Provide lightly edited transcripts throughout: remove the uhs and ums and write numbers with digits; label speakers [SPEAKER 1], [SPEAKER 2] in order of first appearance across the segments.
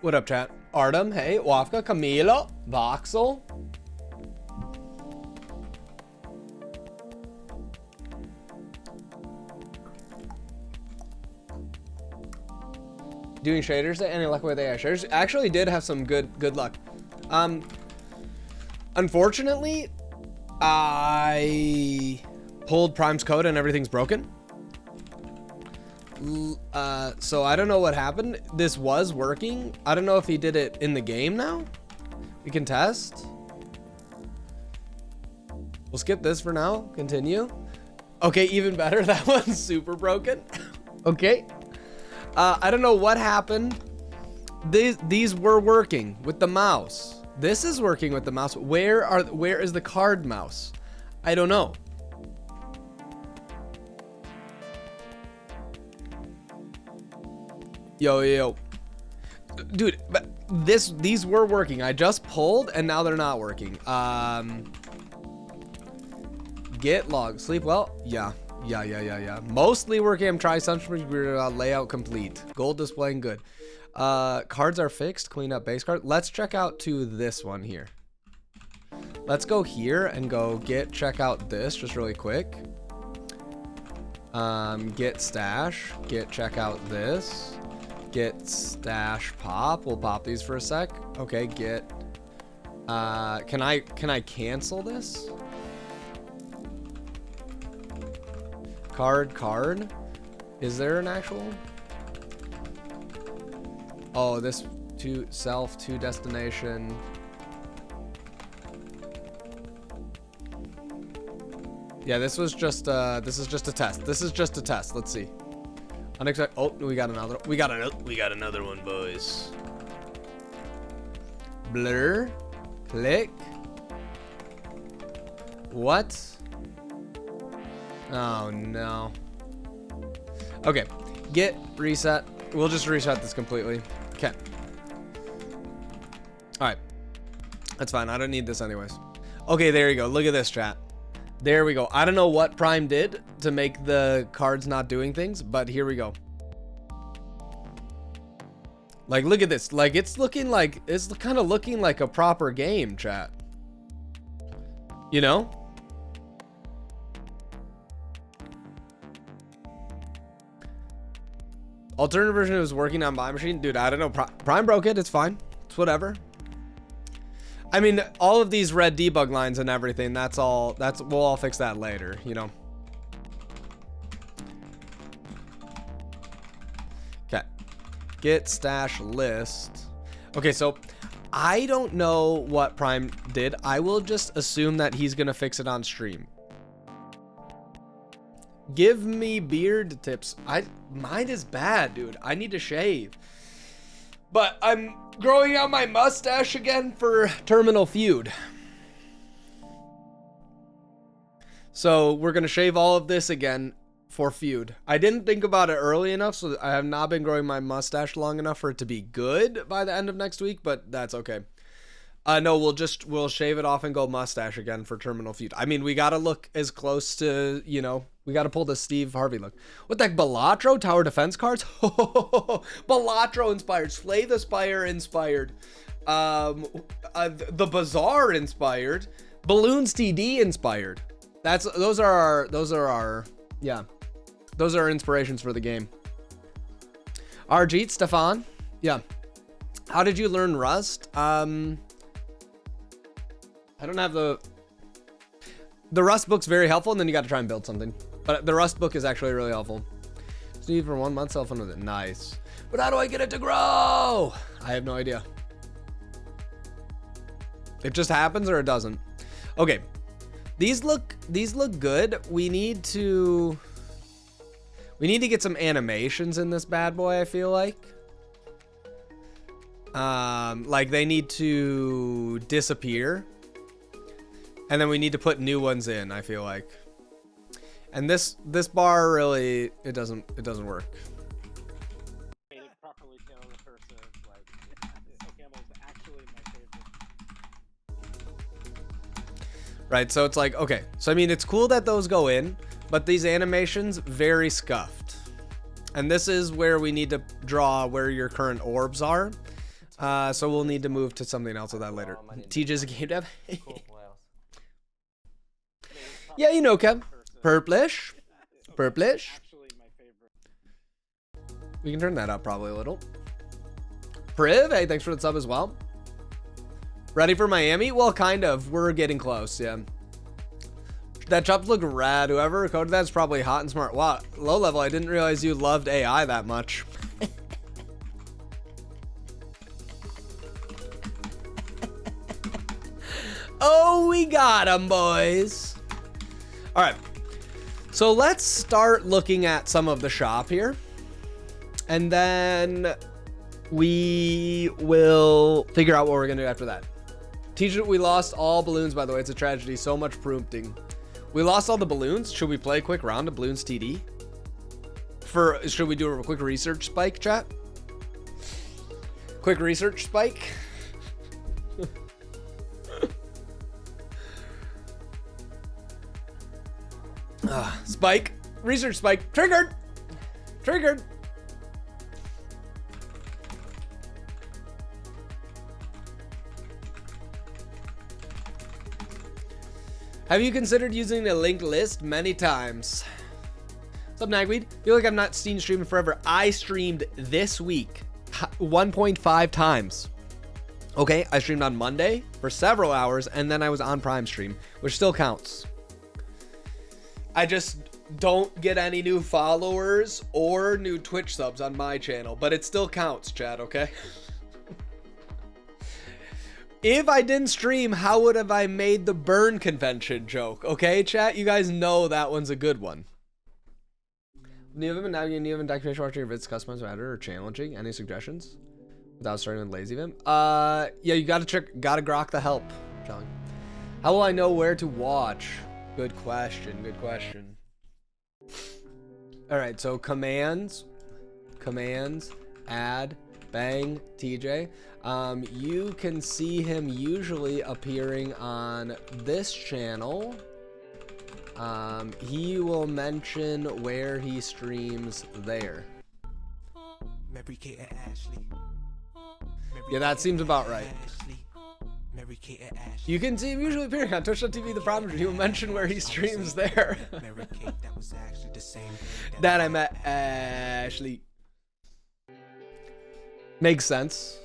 [SPEAKER 1] What up, chat? Artem, hey, Wafka, Camilo, Voxel. Doing shaders, any luck with AI shaders? Actually did have some good luck. Unfortunately, I pulled Prime's code and everything's broken. So I don't know what happened. This was working. I don't know if he did it in the game now. We can test. We'll skip this for now. Continue. Okay, even better. That one's super broken. Okay. I don't know what happened. These were working with the mouse. This is working with the mouse. Where is the card mouse? I don't know. Yo. Dude, but these were working. I just pulled and now they're not working. Get log. Sleep well? Yeah. Mostly working. I'm trying something. Layout complete. Gold displaying good. Cards are fixed. Clean up base card. Let's check out to this one here. Let's go here and go check out this just really quick. Get stash. Check out this. Get stash pop. We'll pop these for a sec. Okay, can I cancel this? Card. Is there an actual? Oh, this to self to destination. Yeah, this is just a test. Let's see. Unexpected. Oh, we got another one, boys. Blur. Click. What? Oh no. Okay. Get reset. We'll just reset this completely. Okay. Alright. That's fine. I don't need this anyways. Okay, there you go. Look at this, chat. There we go. I don't know what Prime did to make the cards not doing things, but here we go. Like, look at this. Like, it's kind of looking like a proper game, chat. You know? Alternative version was working on my machine. Dude, I don't know. Prime broke it. It's fine. It's whatever. I mean, all of these red debug lines and everything, we'll all fix that later, you know. Okay. Get stash list. Okay, so I don't know what Prime did. I will just assume that he's going to fix it on stream. Give me beard tips. Mine is bad, dude. I need to shave. But I'm growing out my mustache again for Terminal Feud. So we're going to shave all of this again for Feud. I didn't think about it early enough, so I have not been growing my mustache long enough for it to be good by the end of next week, but that's okay. No, we'll shave it off and go mustache again for Terminal Feud. I mean, we got to look as close to, you know, we got to pull the Steve Harvey look. What the heck, Balatro Tower Defense cards? Balatro inspired, Slay the Spire inspired, the Bazaar inspired, Balloons TD inspired. Those are our inspirations for the game. Arjeet, Stefan, yeah. How did you learn Rust? I don't have the Rust book's very helpful, and then you got to try and build something. But the Rust book is actually really helpful. Steve for 1 month, self-fund with it. Nice. But how do I get it to grow? I have no idea. It just happens or it doesn't. Okay. These look good. We need to get some animations in this bad boy, I feel like. Like they need to disappear. And then we need to put new ones in, I feel like. And this bar really it doesn't work.
[SPEAKER 2] Properly kill the person, like Ocamo is actually my favorite.
[SPEAKER 1] Right, so it's like, okay. So I mean it's cool that those go in, but these animations very scuffed. And this is where we need to draw where your current orbs are. So we'll need to move to something else with that later. TJ's a game dev.
[SPEAKER 3] Cool. What else?
[SPEAKER 1] Yeah, you know, Kev. Purplish. Purplish.
[SPEAKER 2] Actually, my favorite.
[SPEAKER 1] We can turn that up probably a little. Priv, hey, thanks for the sub as well. Ready for Miami? Well, kind of. We're getting close, yeah. That chops look rad. Whoever coded that's probably hot and smart. Wow, low level. I didn't realize you loved AI that much. Oh, we got him, boys. All right. So let's start looking at some of the shop here. And then we will figure out what we're going to do after that. Teacher, we lost all balloons, by the way. It's a tragedy. So much prompting. We lost all the balloons. Should we play a quick round of balloons TD? Should we do a quick research spike, chat? Quick research spike. Spike. Research spike. Triggered. Triggered. Have you considered using a linked list? Many times. What's up, Nagweed? Feel like I've not seen you streaming forever. I streamed this week 1.5 times. Okay, I streamed on Monday for several hours, and then I was on Prime stream, which still counts. I just don't get any new followers or new Twitch subs on my channel, but it still counts, chat, okay? If I didn't stream, how would have I made the burn convention joke? Okay, chat? You guys know that one's a good one. Do you have been documentation watching your vids customized matter or challenging? Any suggestions? Without starting with lazy vim? Yeah, you gotta grok the help, John. How will I know where to watch? Good question, good question. All right, so commands, add, bang, TJ. You can see him usually appearing on this channel. He will mention where he streams there. Yeah, that seems about right. You can see him usually appearing on Twitch.tv, The Prodigy. He will mention where he streams there. That I met Ashley. Makes sense.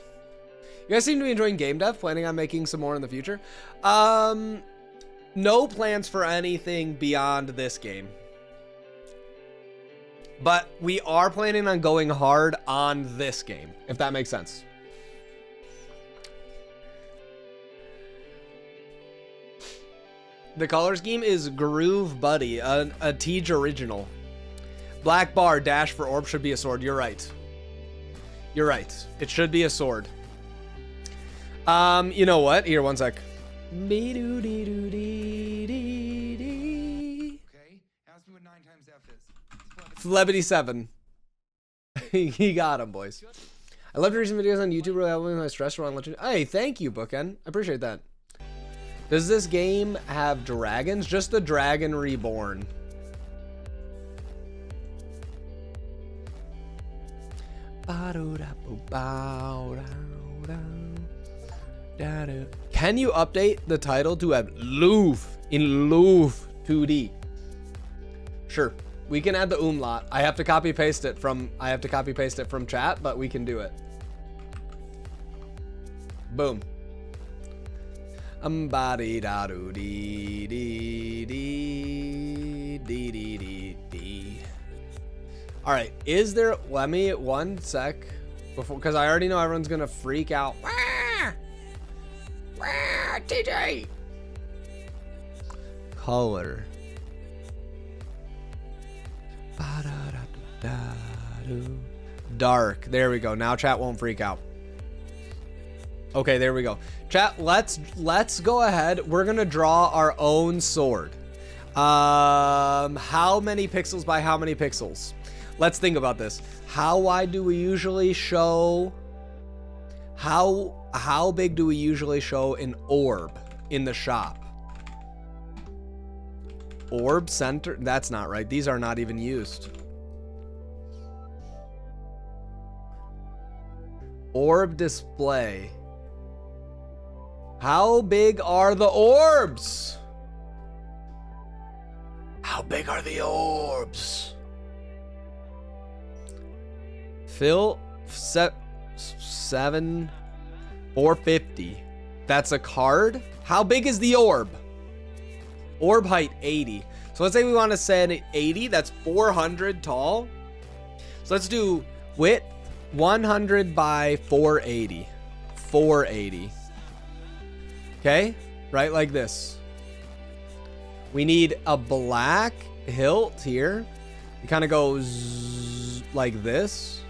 [SPEAKER 1] You guys seem to be enjoying game dev, planning on making some more in the future. No plans for anything beyond this game. But we are planning on going hard on this game, if that makes sense. The color scheme is Groove Buddy, a Tej original. Black bar dash for orb should be a sword. You're right. You're right. It should be a sword. You know what? Here, one sec. Okay. Ask me what 9 times F is. Flebity 7. He got him, boys. I love your recent videos on YouTube. Really helping my stress around legend. Hey, thank you, Bookend. I appreciate that. Does this game have dragons? Just the Dragon Reborn. Can you update the title to have Louvre in Louvre 2D? Sure. We can add the umlaut. I have to copy paste it from chat, but we can do it. Boom. Body da doo dee dee dee dee dee dee dee. All right, is there? Let me one sec before, because I already know everyone's gonna freak out. Wah! Wah, TJ. Color. Dark. There we go. Now chat won't freak out. Okay, there we go. Chat, let's go ahead. We're gonna draw our own sword. How many pixels by how many pixels? Let's think about this. How wide do we usually show? How big do we usually show an orb in the shop? Orb center? That's not right. These are not even used. Orb display. How big are the orbs? How big are the orbs? Fill 450. That's a card. How big is the orb? Orb height 80. So let's say we want to set it 80. That's 400 tall. So let's do width 100 by 480. 480. Okay, right like this. We need a black hilt here. It kind of goes like this.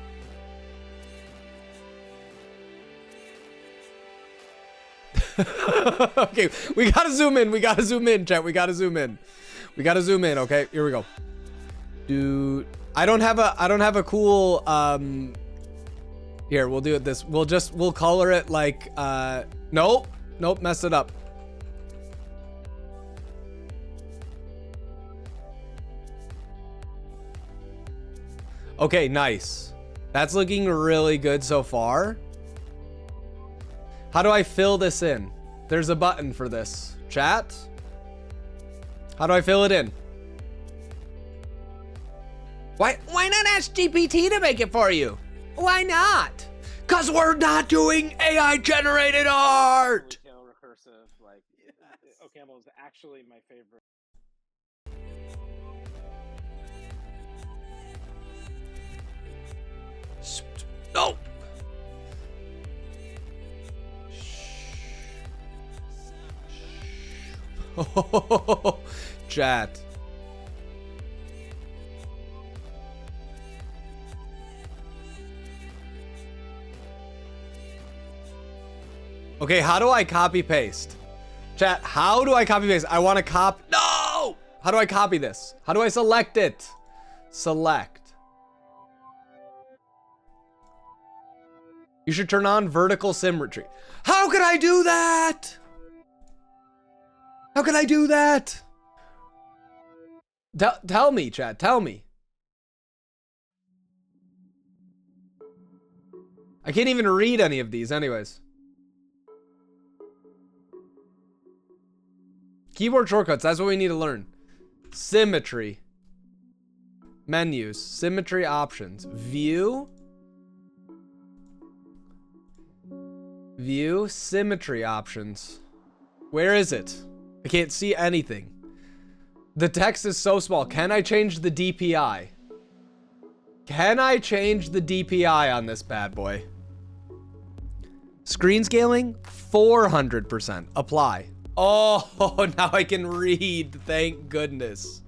[SPEAKER 1] Okay, we gotta zoom in. We gotta zoom in, chat. We gotta zoom in. We gotta zoom in. Okay, here we go. Dude, I don't have a cool. Here, we'll do it this. We'll color it like. Nope, messed it up. Okay, nice. That's looking really good so far. How do I fill this in? There's a button for this. Chat? How do I fill it in? Why not ask GPT to make it for you? Why not? Cause we're not doing AI generated art.
[SPEAKER 2] Retail recursive, like Ocaml is actually my favorite.
[SPEAKER 1] No. Oh, chat. Okay, how do I copy paste? Chat, how do I copy paste? I want to copy. No! How do I copy this? How do I select it? Select. You should turn on vertical symmetry. How could I do that? How can I do that? Tell me, chat. Tell me. I can't even read any of these anyways. Keyboard shortcuts. That's what we need to learn. Symmetry. Menus. Symmetry options. View. View. Symmetry options. Where is it? I can't see anything. The text is so small. Can I change the DPI? Can I change the DPI on this bad boy? Screen scaling, 400%. Apply. Oh, now I can read. Thank goodness.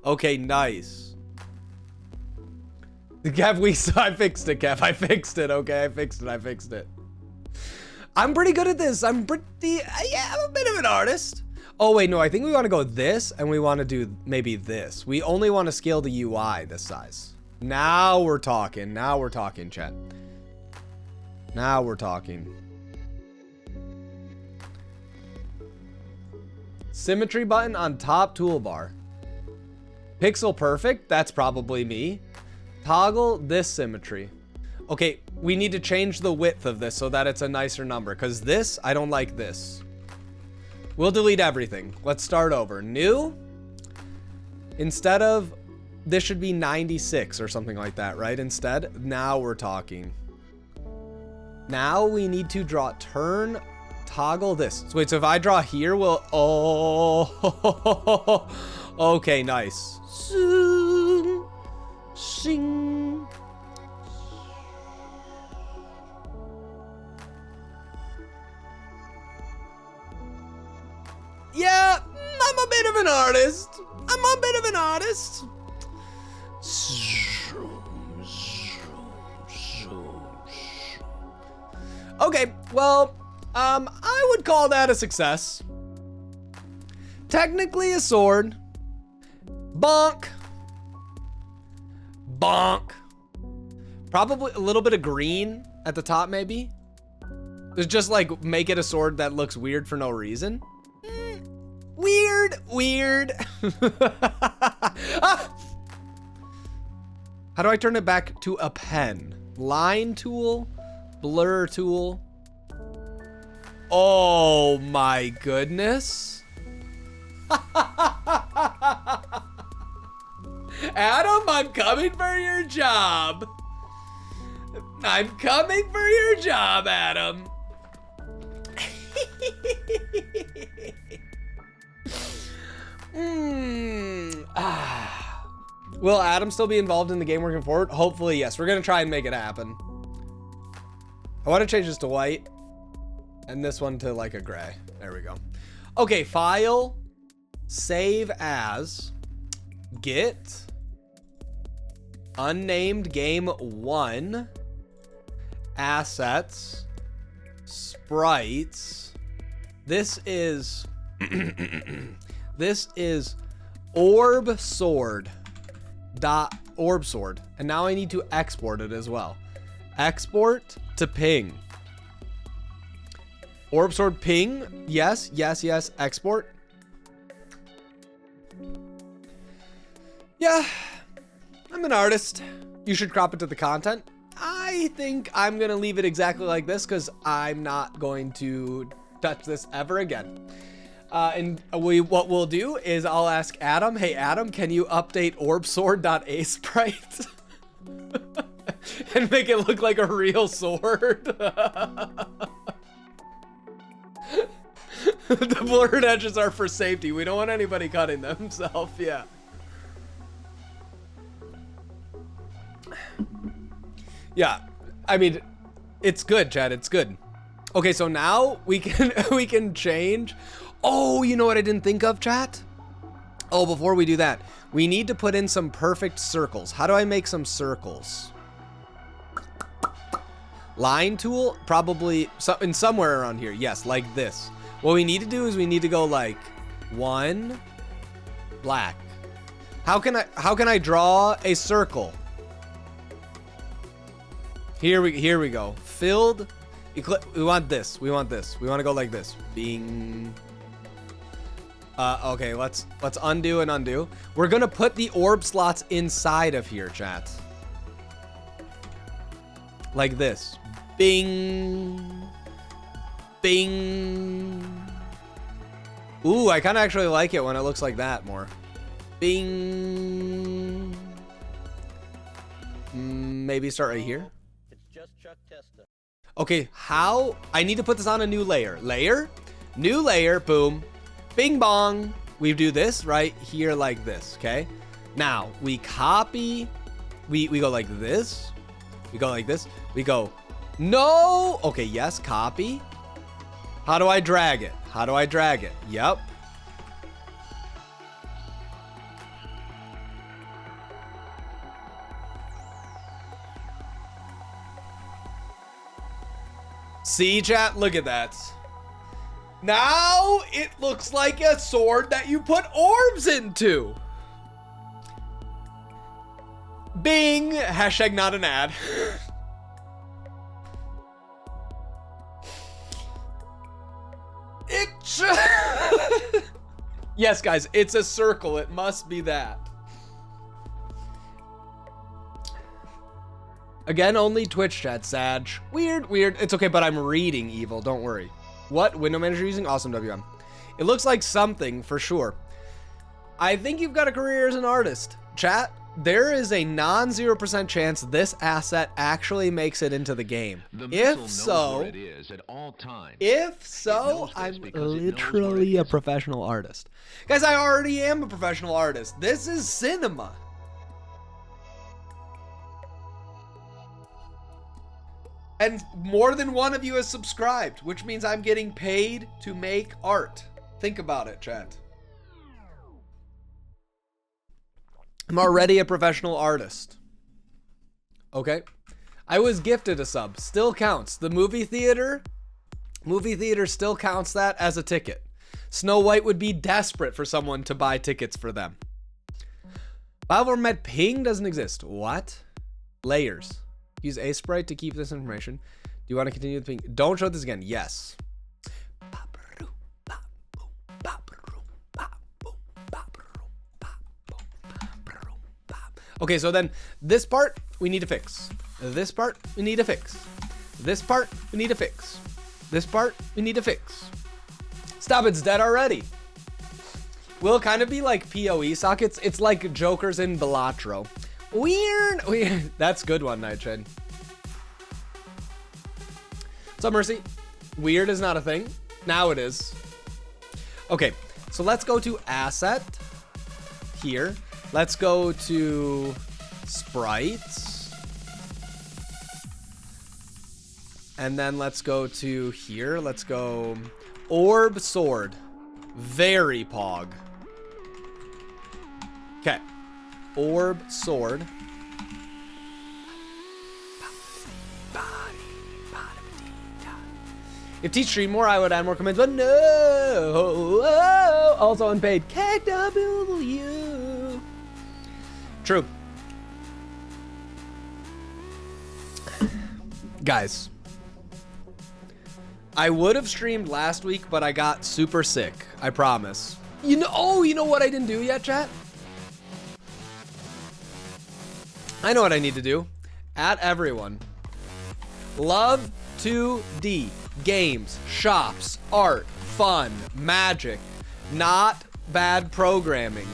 [SPEAKER 1] Okay, nice. Kev, I fixed it, Kev. I fixed it. Okay, I fixed it. I'm pretty good at this. I'm a bit of an artist. Oh, wait, no, I think we want to go this, and we want to do maybe this. We only want to scale the UI this size. Now we're talking. Now we're talking, chat. Now we're talking. Symmetry button on top toolbar. Pixel perfect. That's probably me. Toggle this symmetry. Okay, we need to change the width of this so that it's a nicer number, because this, I don't like this. We'll delete everything. Let's start over. New. Instead of, this should be 96 or something like that, right? Instead, now we're talking. Now we need to draw, toggle this. So wait, so if I draw here, we'll, oh, okay, nice. Sing. Yeah, I'm a bit of an artist. Okay, well, I would call that a success. Technically a sword. Bonk. Probably a little bit of green at the top, maybe. It's just like make it a sword that looks weird for no reason. Weird. Ah! How do I turn it back to a pen? Line tool, blur tool. Oh my goodness. Adam, I'm coming for your job. I'm coming for your job, Adam. Will Adam still be involved in the game working forward? Hopefully, yes. We're gonna try and make it happen. I want to change this to white and this one to like a gray. There we go. Okay, file, save as, get unnamed game 1, assets, sprites. This is this is orb sword, and now I need to export it as well. Export to ping. Orb sword ping. Yes, yes, yes. Export. Yeah, I'm an artist. You should crop it to the content. I think I'm gonna leave it exactly like this because I'm not going to touch this ever again. What we'll do is I'll ask Adam, hey Adam, can you update orbsword.asprite and make it look like a real sword? The blurred edges are for safety. We don't want anybody cutting themselves. Yeah. Yeah. I mean, it's good, Chad. It's good. Okay, so now we can change. Oh, you know what I didn't think of, chat? Oh, before we do that, we need to put in some perfect circles. How do I make some circles? Line tool, probably somewhere around here. Yes, like this. What we need to do is we need to go like 1 black. How can I draw a circle? Here we go. Filled. We want this. We want this. We want to go like this. Bing. Okay, let's undo and undo. We're gonna put the orb slots inside of here, chat. Like this. Bing. Bing. Ooh, I kind of actually like it when it looks like that more. Bing. Maybe start right here.
[SPEAKER 3] It's just Chuck Testa.
[SPEAKER 1] Okay, how? I need to put this on a new layer. Layer, new layer, boom, bing bong. We do this right here like this, okay? Now, we copy, we go like this, we go like this, we go, no! Okay, yes, copy. How do I drag it? How do I drag it? Yep. See, chat? Look at that. Now it looks like a sword that you put orbs into. Bing. Hashtag not an ad. Yes, guys, it's a circle. It must be that. Again, only Twitch chat, Sag. Weird, weird. It's okay, but I'm reading evil. Don't worry. What window manager are you using? Awesome, WM. It looks like something for sure. I think you've got a career as an artist. Chat, there is a non-0% chance this asset actually makes it into the game. If so, I'm literally a professional artist. Guys, I already am a professional artist. This is cinema. And more than one of you has subscribed, which means I'm getting paid to make art. Think about it, chat. I'm already a professional artist. Okay? I was gifted a sub. Still counts. The movie theater still counts that as a ticket. Snow White would be desperate for someone to buy tickets for them. Met ping doesn't exist. What? Layers. Use a sprite to keep this information. Do you want to continue the ping? Don't show this again. Yes. Okay, so then this part we need to fix. This part we need to fix. This part, we need to fix. This part, we need to fix. Stop, it's dead already. Will kind of be like PoE sockets. It's like Jokers in Balatro. Weird. That's a good one, Nightshade. What's up, Mercy? Weird is not a thing. Now it is. Okay, so let's go to asset here. Let's go to sprites. And then let's go to here. Let's go orb sword. Very pog. Okay. Orb sword. If T streamed more, I would add more comments, but no. Also unpaid. KW. True. Guys, I would have streamed last week, but I got super sick. I promise. You know what I didn't do yet, chat? I know what I need to do. At everyone. Love 2D. Games, shops, art, fun, magic, not bad programming.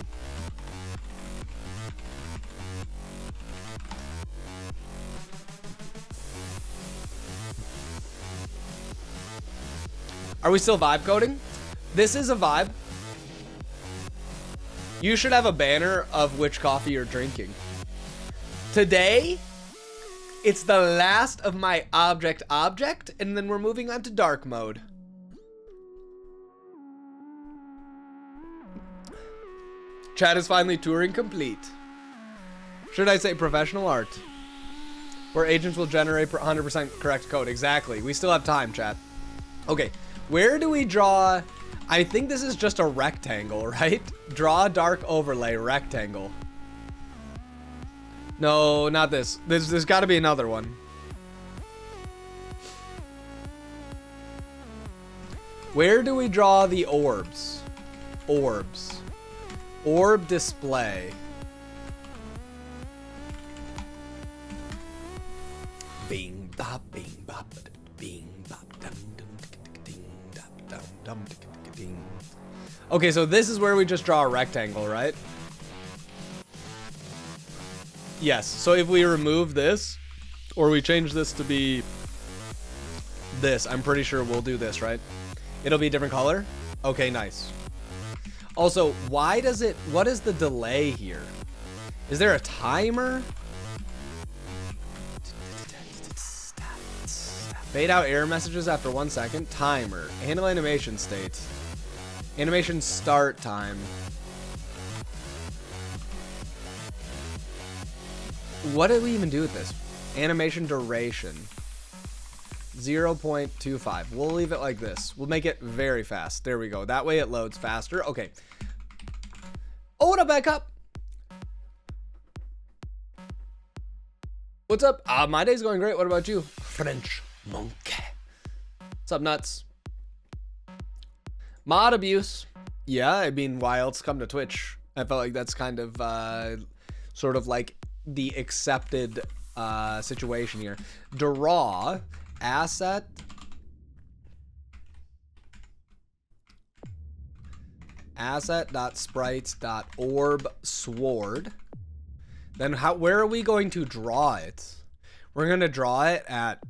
[SPEAKER 1] Are we still vibe coding? This is a vibe. You should have a banner of which coffee you're drinking. Today, it's the last of my object, and then we're moving on to dark mode. Chat is finally touring complete. Should I say professional art? Where agents will generate 100% correct code. Exactly. We still have time, chat. Okay. Where do we draw? I think this is just a rectangle, right? Draw dark overlay rectangle. No, not this. There's got to be another one. Where do we draw the orbs? Orbs. Orb display. Bing bop, bing bop, bing bop, dum dum ding dum dum ding. Okay, so this is where we just draw a rectangle, right? Yes, so if we remove this, or we change this to be this, I'm pretty sure we'll do this, right? It'll be a different color? Okay, nice. Also, what is the delay here? Is there a timer? Fade out error messages after 1 second. Timer. Handle animation state. Animation start time. What did we even do with this? Animation duration. 0.25. We'll leave it like this. We'll make it very fast. There we go. That way it loads faster. Okay. Oh, what up, backup? What's up? My day's going great. What about you? French monkey. What's up, nuts? Mod abuse. Yeah, I mean, why else come to Twitch? I felt like that's kind of sort of like the accepted situation here. Draw asset asset.sprites.orb sword. Then where are we going to draw it? We're going to draw it at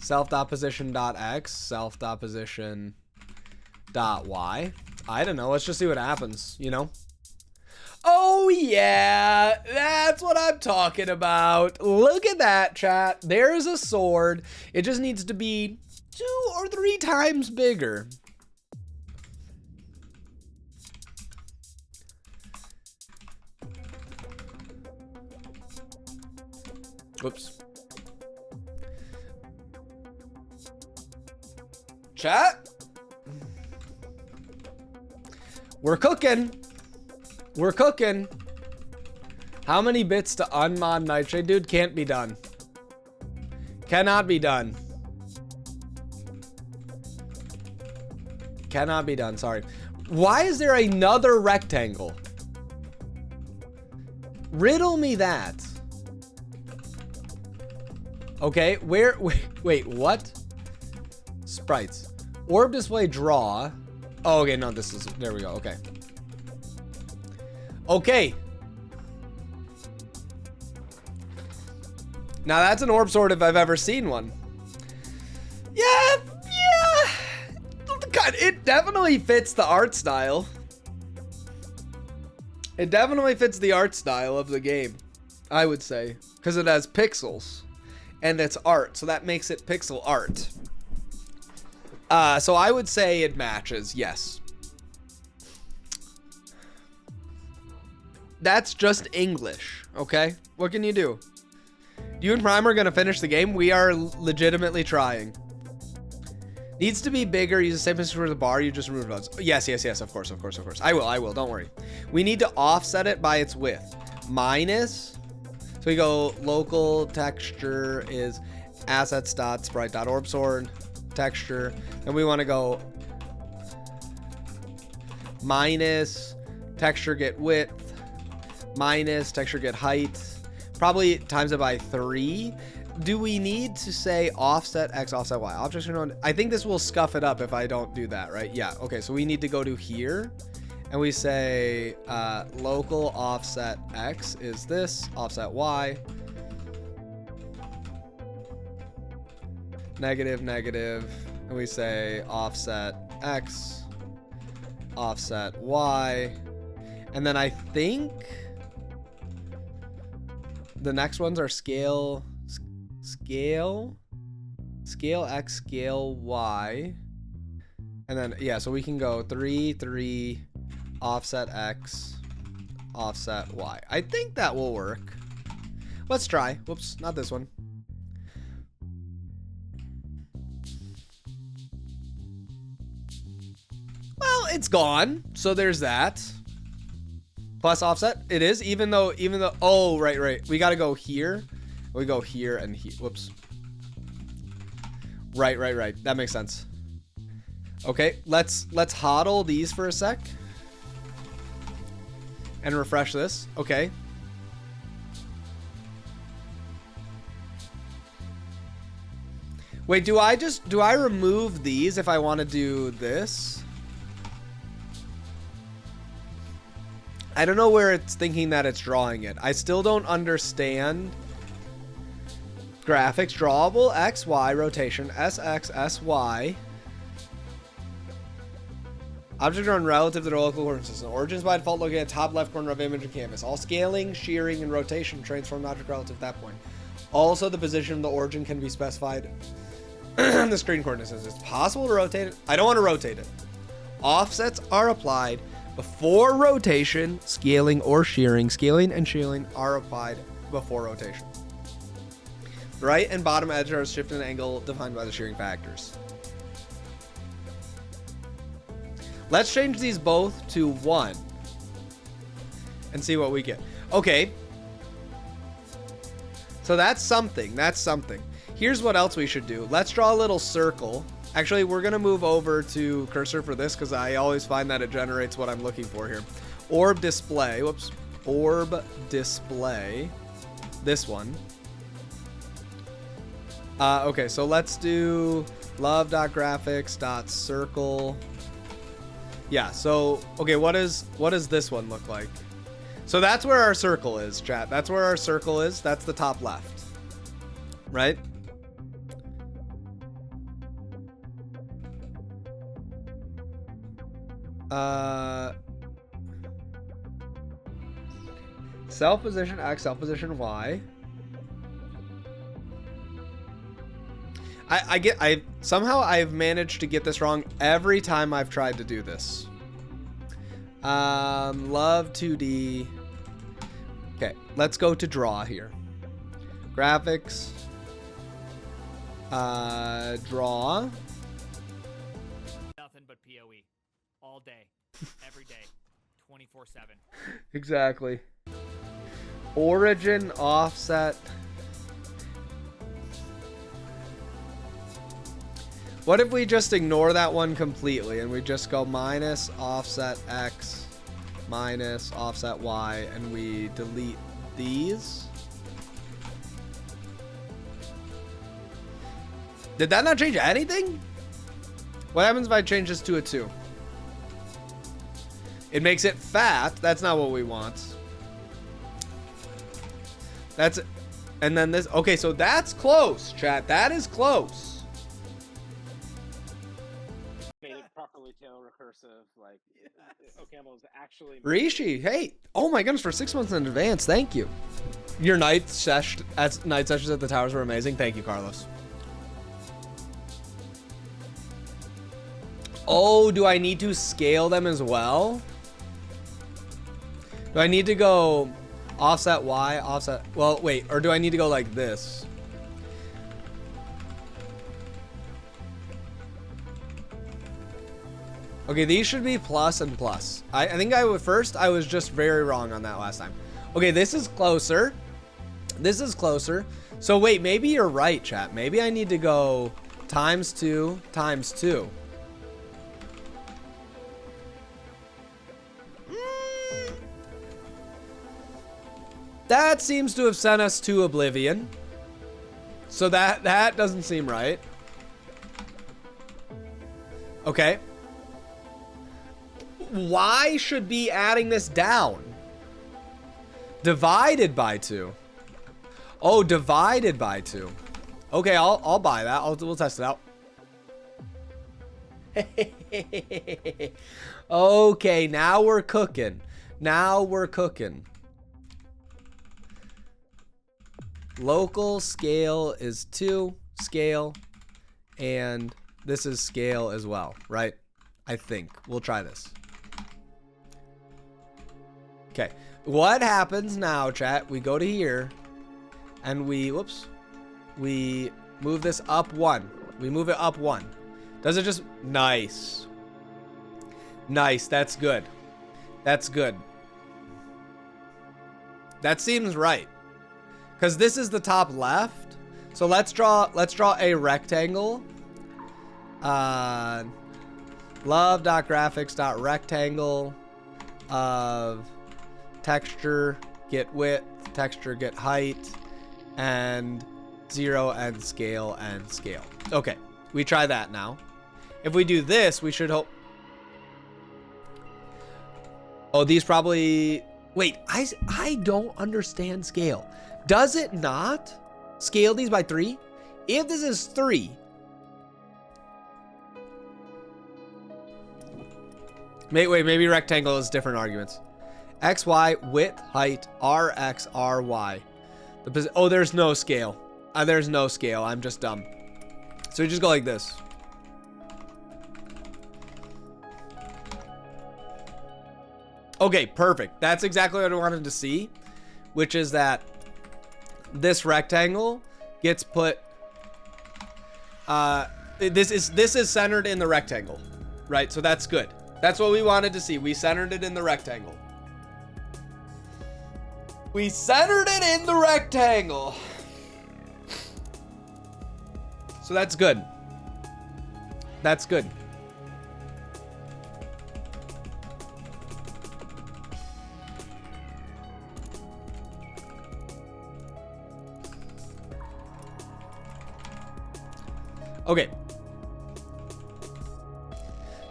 [SPEAKER 1] self.position.x, self.position.y. I don't know. Let's just see what happens, you know? Oh, yeah. That's what I'm talking about. Look at that, chat. There's a sword. It just needs to be 2 or 3 times bigger. Whoops. Chat? We're cooking. We're cooking. How many bits to unmod Nightshade? Dude, can't be done. Cannot be done. Cannot be done, sorry. Why is there another rectangle? Riddle me that. Okay, wait, what? Sprites. Orb display draw. Oh, okay, no, this is, there we go, okay. Okay. Now that's an orb sword if I've ever seen one. Yeah. God, it definitely fits the art style. It definitely fits the art style of the game, I would say, because it has pixels and it's art, so that makes it pixel art. So I would say it matches, yes. That's just English, okay? What can you do? You and Prime are gonna finish the game. We are legitimately trying. Needs to be bigger. Use the same picture for the bar. You just removed those. Yes. Of course. I will. Don't worry. We need to offset it by its width. Minus. So we go local texture is assets.sprite.orbsword texture. And we want to go minus texture get width minus texture get height. Probably times it by 3. Do we need to say offset X, offset Y? Objects are known. I think this will scuff it up if I don't do that, right? Yeah, okay, so we need to go to here and we say local offset X is this, offset Y. Negative, and we say offset X, offset Y. And then I think the next ones are scale X, scale Y. And then, yeah, so we can go 3, offset X, offset Y. I think that will work. Let's try. Whoops, not this one. Well, it's gone. So there's that. Plus offset. It is, even though, oh, right. We got to go here. We go here and here. Whoops. Right. That makes sense. Okay, let's hodl these for a sec. And refresh this. Okay. Wait, do I remove these if I want to do this? I don't know where it's thinking that it's drawing it. I still don't understand. Graphics, drawable, X, Y, rotation, SX, SY. Objects are relative to their local coordinate system. Origins by default located at top left corner of image and canvas. All scaling, shearing, and rotation transform object relative to that point. Also, the position of the origin can be specified on the screen coordinate system. It's possible to rotate it. I don't want to rotate it. Offsets are applied before rotation, scaling, or shearing. Scaling and shearing are applied before rotation. The right and bottom edge are shifted and angle defined by the shearing factors. Let's change these both to 1 and see what we get. Okay. So that's something. Here's what else we should do. Let's draw a little circle. Actually, we're going to move over to cursor for this because I always find that it generates what I'm looking for here. Orb display. Whoops. Orb display. This one. Okay, so let's do love.graphics.circle. Yeah, so, okay, what does this one look like? So that's where our circle is, chat. That's where our circle is. That's the top left. Right? Self position X, self position Y. Somehow I've managed to get this wrong every time I've tried to do this. Love 2D. Okay, let's go to draw here. Graphics. Draw.
[SPEAKER 4] Nothing but PoE. All day. Every day. 24/7.
[SPEAKER 1] Exactly. Origin, offset. What if we just ignore that one completely and we just go minus offset X minus offset Y and we delete these? Did that not change anything? What happens if I change this to a 2? It makes it fat. That's not what we want. That's, and then this, okay, so that's close, chat. That is close.
[SPEAKER 2] Made it properly tail recursive, like Ocamo's actually
[SPEAKER 1] Rishi, hey, oh my goodness, for 6 months in advance, thank you. Your night sessions at the towers were amazing. Thank you, Carlos. Oh, do I need to scale them as well? Do I need to go offset Y, offset, well, wait, or do I need to go like this? Okay, these should be plus and plus. I think I was just very wrong on that last time. Okay, this is closer. This is closer. So wait, maybe you're right, chat. Maybe I need to go times 2 times 2. That seems to have sent us to oblivion. So that doesn't seem right. Okay. Y should be adding this down. Divided by 2. Oh, divided by 2. Okay, I'll buy that. We'll test it out. Okay, now we're cooking. Now we're cooking. Local scale is 2 scale, and this is scale as well, right? I think. We'll try this. Okay. What happens now, chat? We go to here, and we move this up 1. We move it up 1. Does it just... Nice. Nice. That's good. That's good. That seems right. Because this is the top left. So let's draw a rectangle. Love.graphics.rectangle of texture, get width, texture, get height, and 0 and scale and scale. Okay, we try that now. If we do this, we should hope. Oh, these probably... Wait, I don't understand scale. Does it not scale these by 3? If this is 3, wait, maybe rectangle is different arguments. X, Y, width, height, R, X, R, Y. Oh, there's no scale. There's no scale. I'm just dumb. So we just go like this. Okay, perfect. That's exactly what I wanted to see, which is that this rectangle gets put, this is centered in the rectangle, right? So that's good. That's what we wanted to see. We centered it in the rectangle. We centered it in the rectangle. So that's good. That's good. Okay.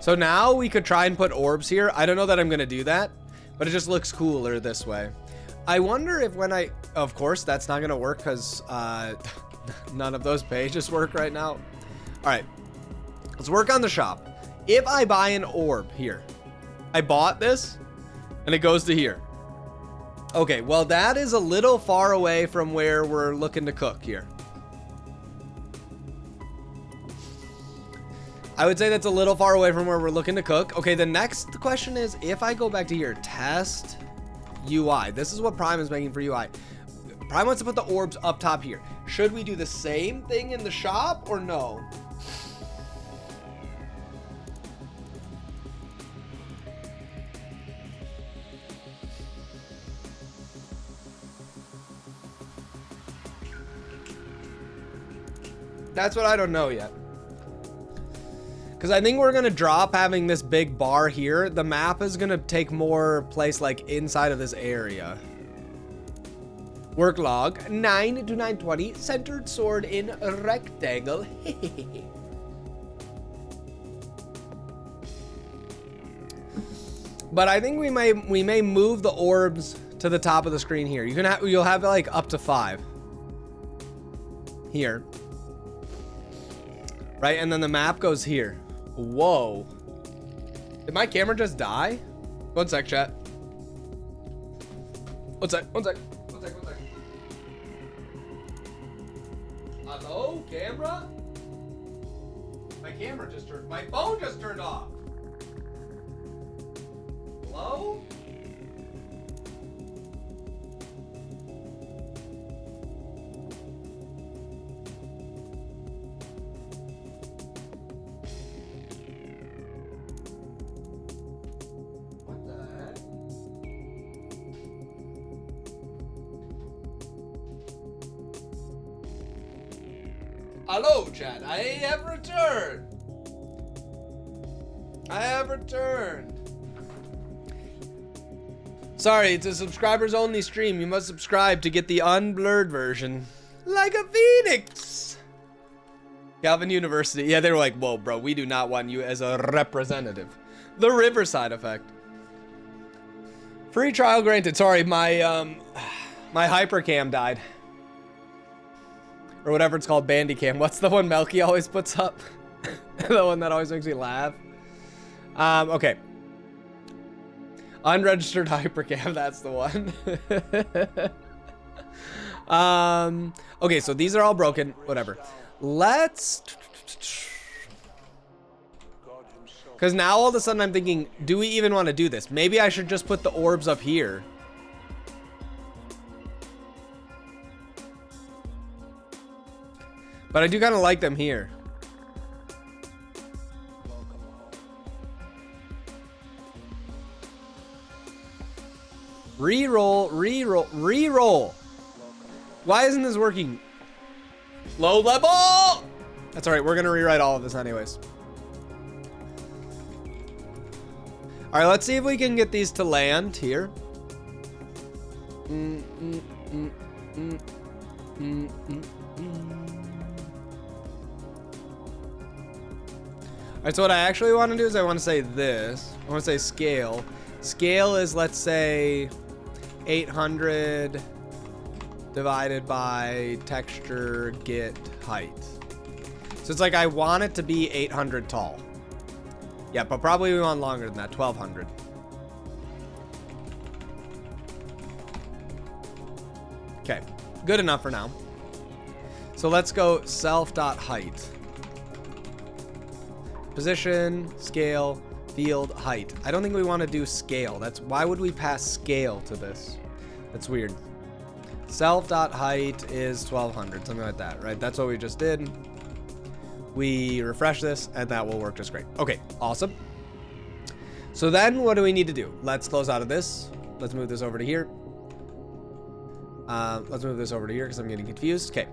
[SPEAKER 1] So now we could try and put orbs here. I don't know that I'm going to do that, but it just looks cooler this way. I wonder if when of course, that's not going to work because none of those pages work right now. All right. Let's work on the shop. If I buy an orb here, I bought this and it goes to here. Okay. Well, that is a little far away from where we're looking to cook here. I would say that's a little far away from where we're looking to cook. Okay, the next question is, if I go back to here, test UI. This is what Prime is making for UI. Prime wants to put the orbs up top here. Should we do the same thing in the shop or no? That's what I don't know yet. Because I think we're going to drop having this big bar here. The map is going to take more place like inside of this area. Work log 9 to 920. Centered sword in rectangle. But I think we may move the orbs to the top of the screen here. You'll have like up to 5 here, right? And then the map goes here. Whoa! Did my camera just die? One sec, chat. One sec. Hello, camera? My phone just turned off. Hello? What the heck? Hello, chat. I have returned. Sorry, it's a subscribers only stream. You must subscribe to get the unblurred version. Like a phoenix. Calvin University. Yeah, they were like, whoa, bro, we do not want you as a representative. The Riverside effect. Free trial granted. Sorry, my hypercam died. Or whatever it's called, Bandicam. What's the one Melky always puts up? The one that always makes me laugh. Okay. Unregistered hypercam, that's the one. Okay, so these are all broken. Whatever. Let's... Because now all of a sudden I'm thinking, do we even want to do this? Maybe I should just put the orbs up here. But I do kind of like them here. Reroll. Why isn't this working? Low level! That's all right. We're going to rewrite all of this anyways. All right, let's see if we can get these to land here. All right, so what I actually want to do is I want to say this. I want to say scale. Scale is, let's say, 800 divided by texture get height. So it's like I want it to be 800 tall. Yeah, but probably we want longer than that, 1200. Okay, good enough for now. So let's go self.height. Position, scale, field, height. I don't think we want to do scale. Why would we pass scale to this? That's weird. Self.height is 1200, something like that, right? That's what we just did. We refresh this and that will work just great. Okay, awesome. So then what do we need to do? Let's close out of this. Let's move this over to here. Let's move this over to here because I'm getting confused. Okay.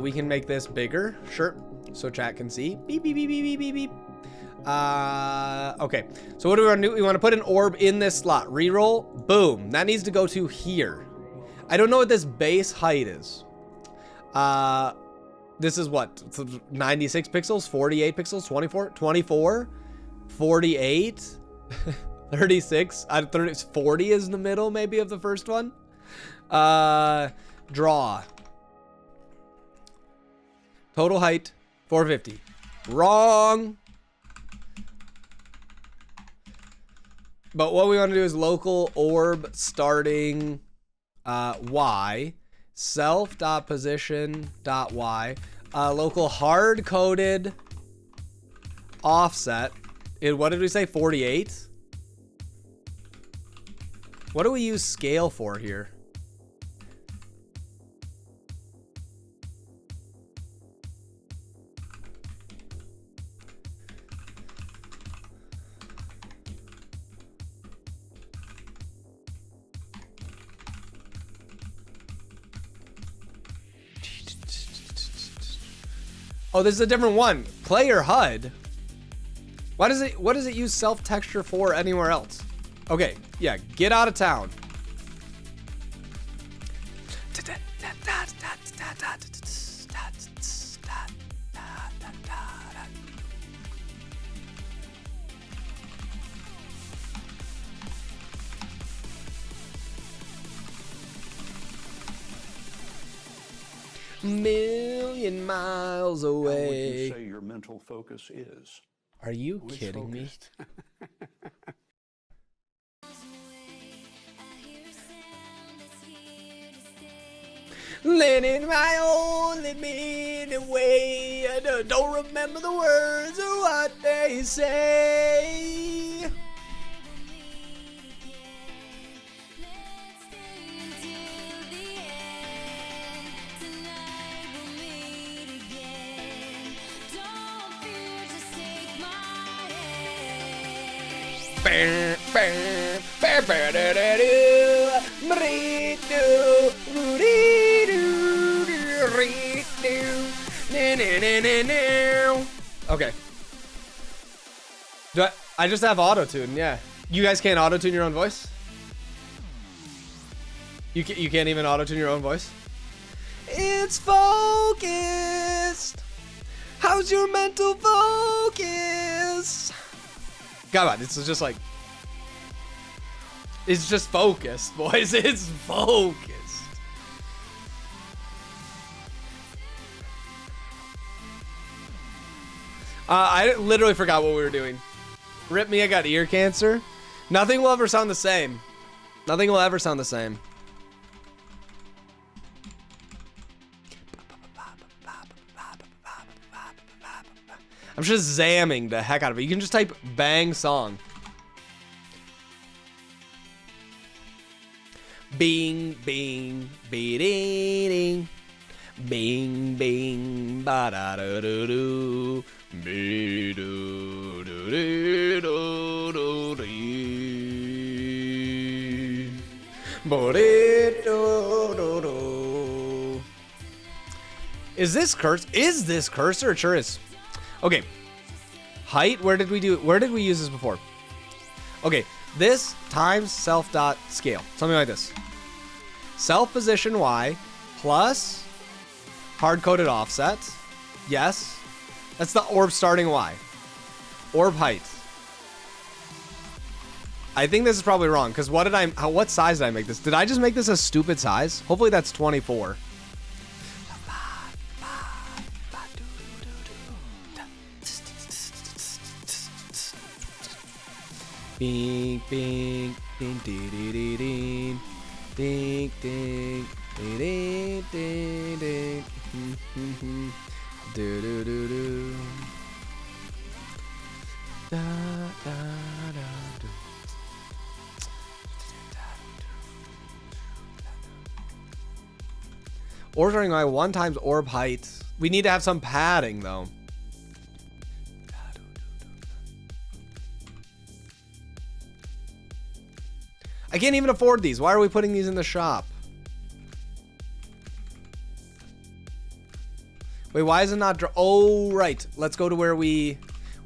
[SPEAKER 1] We can make this bigger. Sure. So chat can see. Beep, beep, beep, beep, beep, beep, beep. Okay. So what do we want to do? We want to put an orb in this slot. Reroll. Boom. That needs to go to here. I don't know what this base height is. This is what? 96 pixels? 48 pixels? 24? 24? 48? 36? 40 is in the middle maybe of the first one. Draw. Total height, 450. Wrong. But what we want to do is local orb starting Y. Self.position.y. Local hard-coded offset. What did we say? 48? What do we use scale for here? Oh, this is a different one. Player HUD. What does it use self texture for anywhere else? Okay, yeah, get out of town. Million miles
[SPEAKER 5] How would you
[SPEAKER 1] away.
[SPEAKER 5] say your mental focus is?
[SPEAKER 1] Are you
[SPEAKER 5] Which
[SPEAKER 1] kidding me?
[SPEAKER 5] focused?
[SPEAKER 1] Learning my only meaning way. I don't remember the words or what they say. Okay. I just have auto-tune, yeah. You guys can't auto-tune your own voice? You can't even auto-tune your own voice? It's focused. How's your mental focus? Come on, it's just like... It's just focused, boys. It's focused. I literally forgot what we were doing. Rip me, I got ear cancer. Nothing will ever sound the same. Nothing will ever sound the same. I'm just zamming the heck out of it. You can just type bang song. Bing, bing, be-ding, bing, bing, ba-da-do-do-do, be-do-do-do-do-dee, bo-dee-do-do-do. Is this cursor? Is this cursor? It sure is. Okay. Height, where did we use this before? Okay. This times self dot scale, something like this. Self position y plus hard coded offset. Yes, that's the orb starting y. Orb height. I think this is probably wrong because what size did I make this? Did I just make this a stupid size? Hopefully that's 24. Bing, bing, ding, ding, ding, ding, ding, ding, ding, ding, ding, ding, do, do, do, do. Da, da, da, do. Ordering my 1 times orb height. We need to have some padding though. I can't even afford these. Why are we putting these in the shop? Wait, why is it not... Oh, right. Let's go to where do we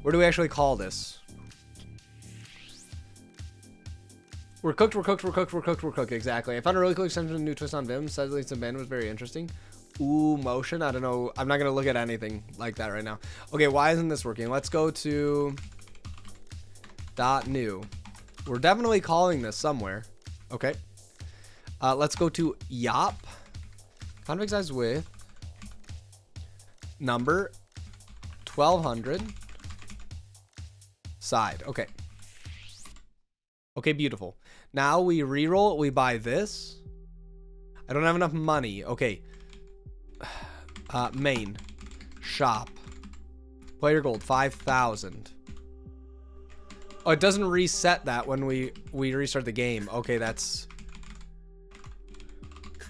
[SPEAKER 1] actually call this? We're cooked. Exactly. I found a really cool extension of new twist on Vim. Sadly, it's a band was very interesting. Ooh, motion. I don't know. I'm not going to look at anything like that right now. Okay, why isn't this working? Let's go to... .new. We're definitely calling this somewhere. Okay. Let's go to yop. Config size width. Number. 1200. Side. Okay. Okay, beautiful. Now we reroll. We buy this. I don't have enough money. Okay. Main. Shop. Player gold. 5,000. Oh, it doesn't reset that when we restart the game. Okay, that's...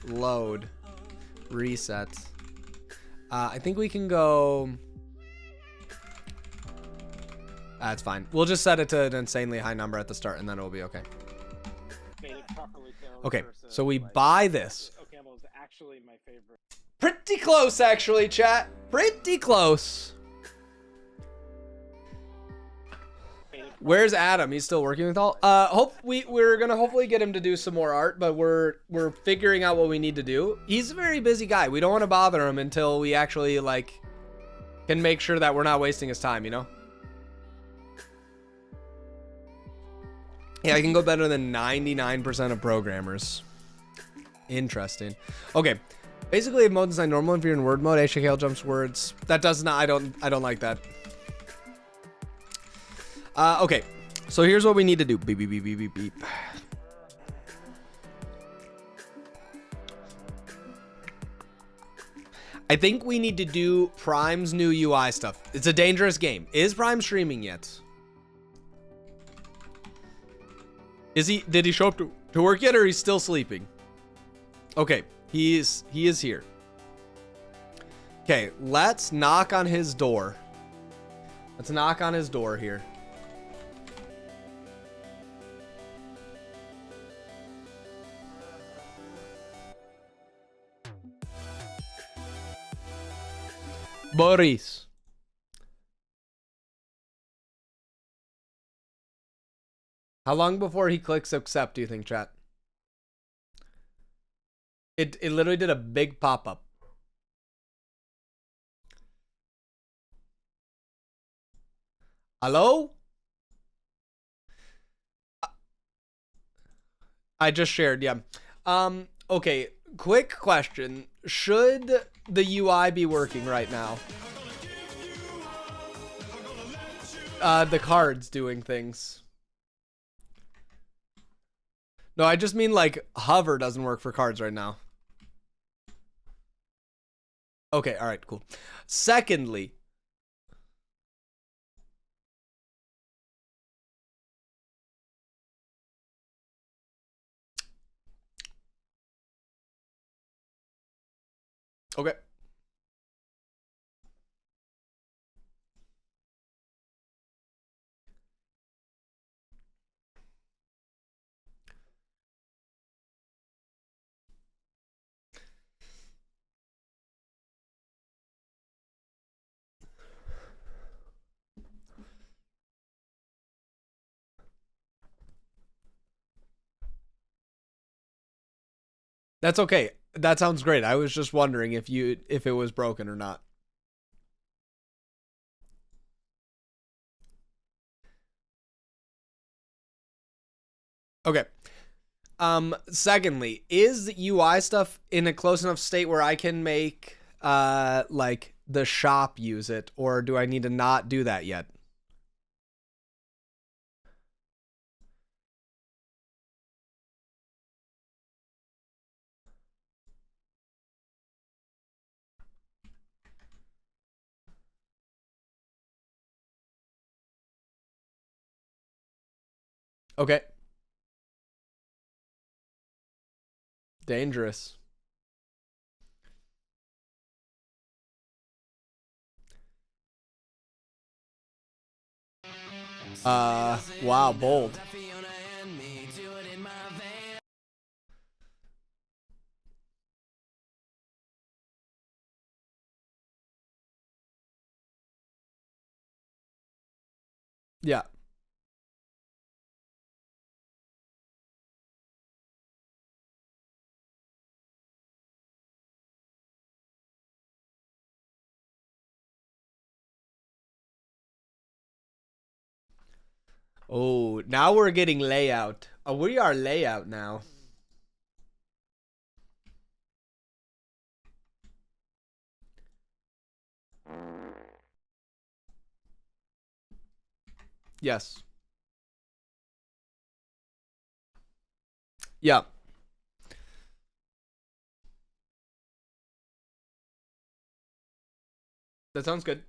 [SPEAKER 1] Load. Reset. I think we can go... That's fine. We'll just set it to an insanely high number at the start, and then it'll be okay. Okay, so we buy this.
[SPEAKER 2] Ocambo is actually my favorite.
[SPEAKER 1] Pretty close, actually, chat. Pretty close. Where's Adam? He's still working with all. We're gonna hopefully get him to do some more art, but we're figuring out what we need to do. He's a very busy guy. We don't want to bother him until we actually like can make sure that we're not wasting his time, you know? Yeah, I can go better than 99% of programmers. Interesting. Okay. Basically, if mode design normal, if you're in word mode, HTML jumps words. That does not. I don't like that. Okay. So here's what we need to do. Beep beep beep beep beep beep. I think we need to do Prime's new UI stuff. It's a dangerous game. Is Prime streaming yet? Is he? Did he show up to work yet, or he's still sleeping? Okay, he is here. Okay, let's knock on his door. Let's knock on his door here. Boris. How long before he clicks accept do you think, chat? It literally did a big pop-up. Hello? I just shared, yeah. Okay, quick question. Should the UI be working right now? The cards doing things. No, I just mean like hover doesn't work for cards right now. Okay, all right, cool. Secondly, okay. That's okay. That sounds great. I was just wondering if it was broken or not. Okay. Secondly, is UI stuff in a close enough state where I can make like the shop use it, or do I need to not do that yet? Okay. Dangerous. Wow, bold. Yeah. Oh, now we're getting layout. Oh, we are layout now. Yes. Yeah. That sounds good.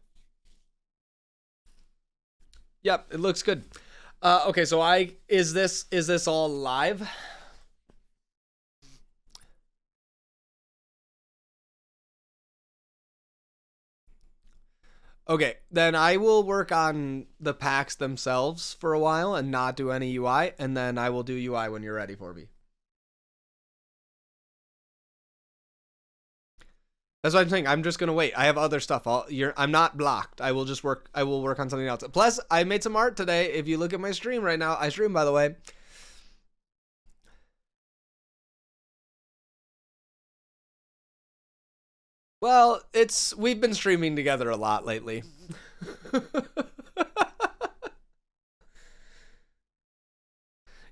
[SPEAKER 1] Yep, it looks good. Okay, so is this all live? Okay, then I will work on the packs themselves for a while and not do any UI, and then I will do UI when you're ready for me. That's what I'm saying. I'm just gonna wait. I have other stuff. I'm not blocked. I will just work. I will work on something else. Plus, I made some art today. If you look at my stream right now, I stream, by the way. Well, we've been streaming together a lot lately.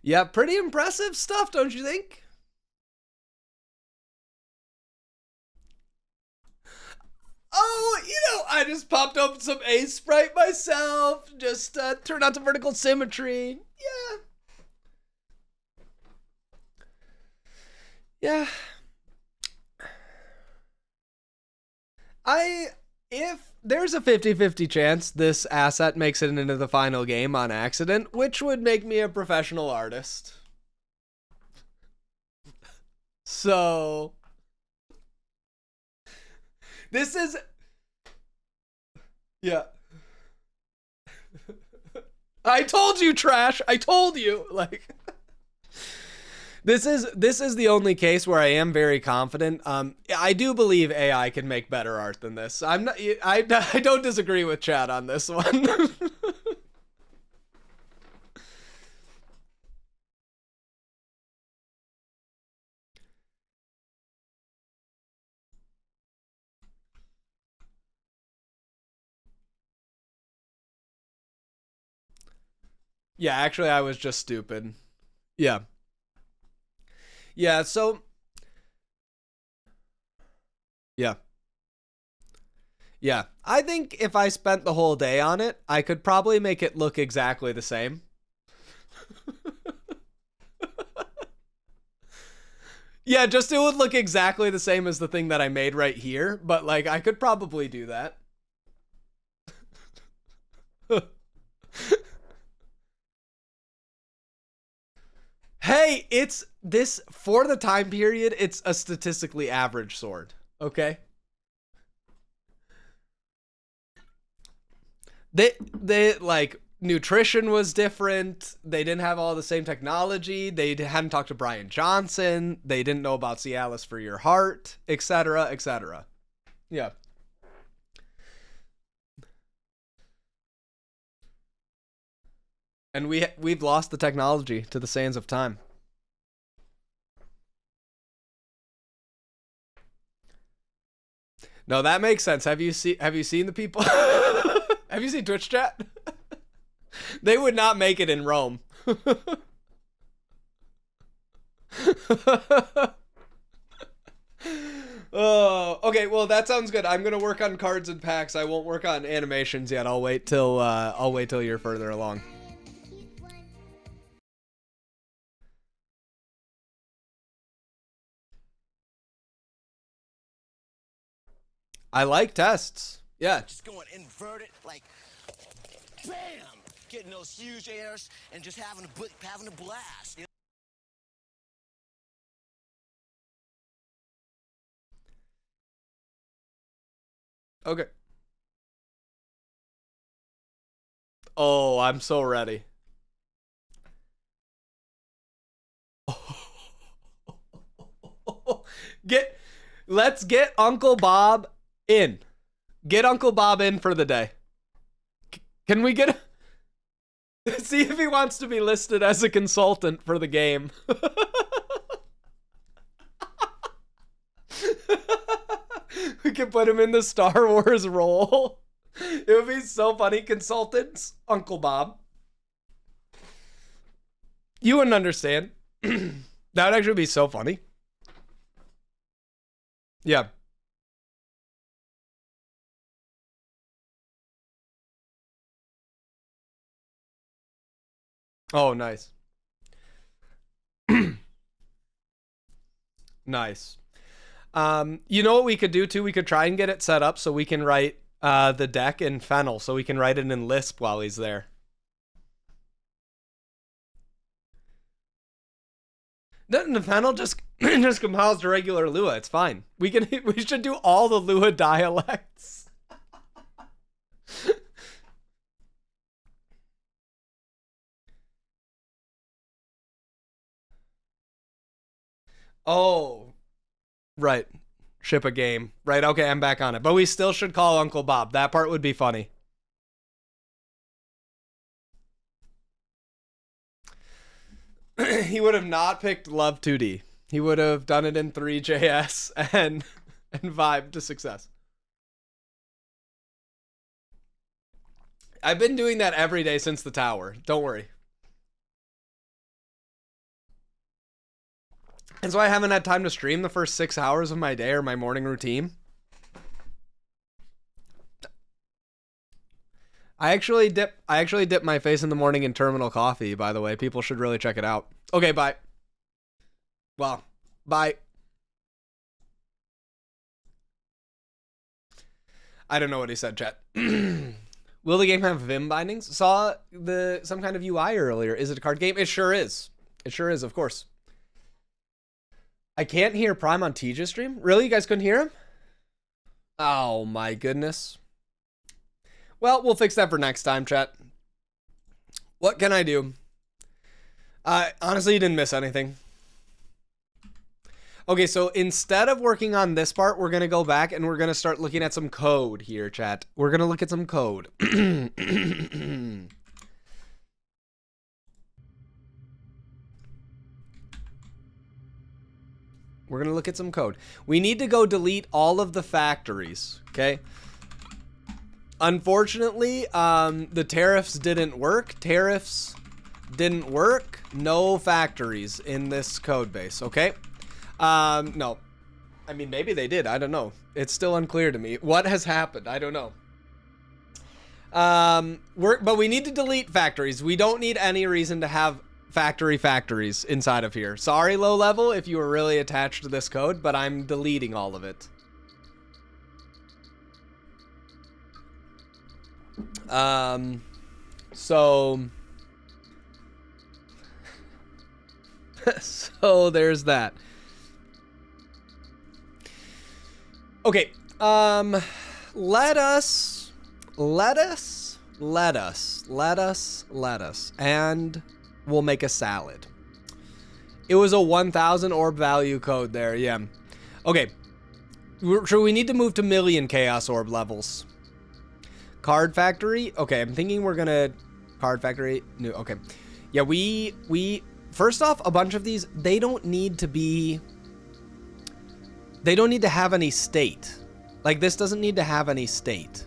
[SPEAKER 1] Yeah, pretty impressive stuff, don't you think? Oh, I just popped up some Sprite myself. Just turned on to vertical symmetry. Yeah. Yeah. If there's a 50-50 chance this asset makes it into the final game on accident, which would make me a professional artist. So this is, yeah. I told you, Trash. I told you. Like, this is the only case where I am very confident. I do believe AI can make better art than this. I don't disagree with Chad on this one. Yeah, actually, I was just stupid. Yeah. Yeah, so... Yeah. Yeah. I think if I spent the whole day on it, I could probably make it look exactly the same. Yeah, just it would look exactly the same as the thing that I made right here, but, like, I could probably do that. Hey, it's this, for the time period, it's a statistically average sword, okay? They like, nutrition was different. They didn't have all the same technology. They hadn't talked to Brian Johnson. They didn't know about Cialis for your heart, etc., etc. Yeah. And we've lost the technology to the sands of time. No, that makes sense. Have you seen the people? Have you seen Twitch chat? They would not make it in Rome. Oh, okay. Well, that sounds good. I'm gonna work on cards and packs. I won't work on animations yet. I'll wait till you're further along. I like tests. Yeah.
[SPEAKER 6] Just going inverted, like, bam! Getting those huge airs and just having a blast. You know?
[SPEAKER 1] Okay. Oh, I'm so ready. Let's get Uncle Bob in. Get Uncle Bob in for the day. Can we get see if he wants to be listed as a consultant for the game. We can put him in the Star Wars role. It would be so funny. Consultants, Uncle Bob. You wouldn't understand. That would actually be so funny. Yeah. Oh, nice. Nice. You know what we could do too? We could try and get it set up so we can write the deck in Fennel, so we can write it in Lisp while he's there. The Fennel just compiles to regular Lua. It's fine. We should do all the Lua dialects. Oh, right. ship a game. Right, okay, I'm back on it. But we still should call Uncle Bob. That part would be funny. He would have not picked Love 2D. He would have done it in 3JS and vibed to success. I've been doing that every day since the tower. Don't worry. That's why I haven't had time to stream the first 6 hours of my day or my morning routine. I actually dip my face in the morning in terminal coffee, by the way. People should really check it out. Okay, bye. Well, bye. I don't know what he said, chat. Will the game have Vim bindings? Saw some kind of UI earlier. Is it a card game? It sure is. It sure is, of course. I can't hear Prime on TJ's stream. Really? You guys couldn't hear him? Oh my goodness. Well, we'll fix that for next time, chat. What can I do? Honestly, you didn't miss anything. Okay, so instead of working on this part, we're going to go back and we're going to start looking at some code here, chat. We're going to look at some code. We're going to look at some code. We need to go delete all of the factories, okay? Unfortunately, the tariffs didn't work. Tariffs didn't work. No factories in this code base, okay? No. I mean, maybe they did. I don't know. It's still unclear to me. What has happened? I don't know. But we need to delete factories. We don't need any reason to have factories inside of here. Sorry, low level, if you were really attached to this code, but I'm deleting all of it. So there's that. Okay, let us, and we'll make a salad. It was a 1,000 orb value code there, yeah. Okay, so we need to move to million chaos orb levels. Card factory, okay, I'm thinking we're gonna, card factory, new, okay. Yeah, we, first off, a bunch of these, they don't need to have any state. Like, this doesn't need to have any state.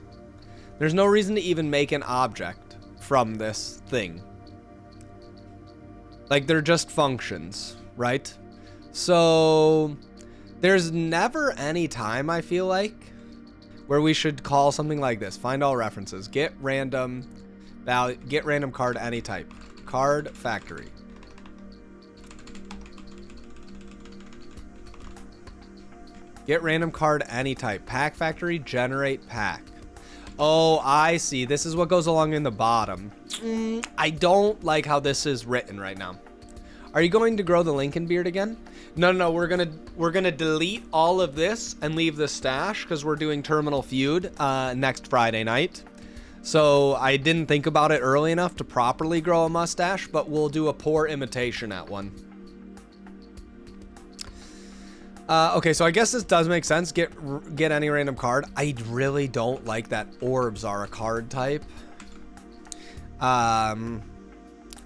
[SPEAKER 1] There's no reason to even make an object from this thing. Like, they're just functions, right? So, there's never any time, I feel like, where we should call something like this. Find all references. Get random value, get random card any type. Card factory. Get random card any type. Pack factory, generate pack. Oh, I see. This is what goes along in the bottom. I don't like how this is written right now. Are you going to grow the Lincoln beard again? No, we're gonna delete all of this and leave the stash because we're doing Terminal Feud next Friday night. So I didn't think about it early enough to properly grow a mustache, but we'll do a poor imitation at one. Okay, so I guess this does make sense. Get any random card. I really don't like that orbs are a card type.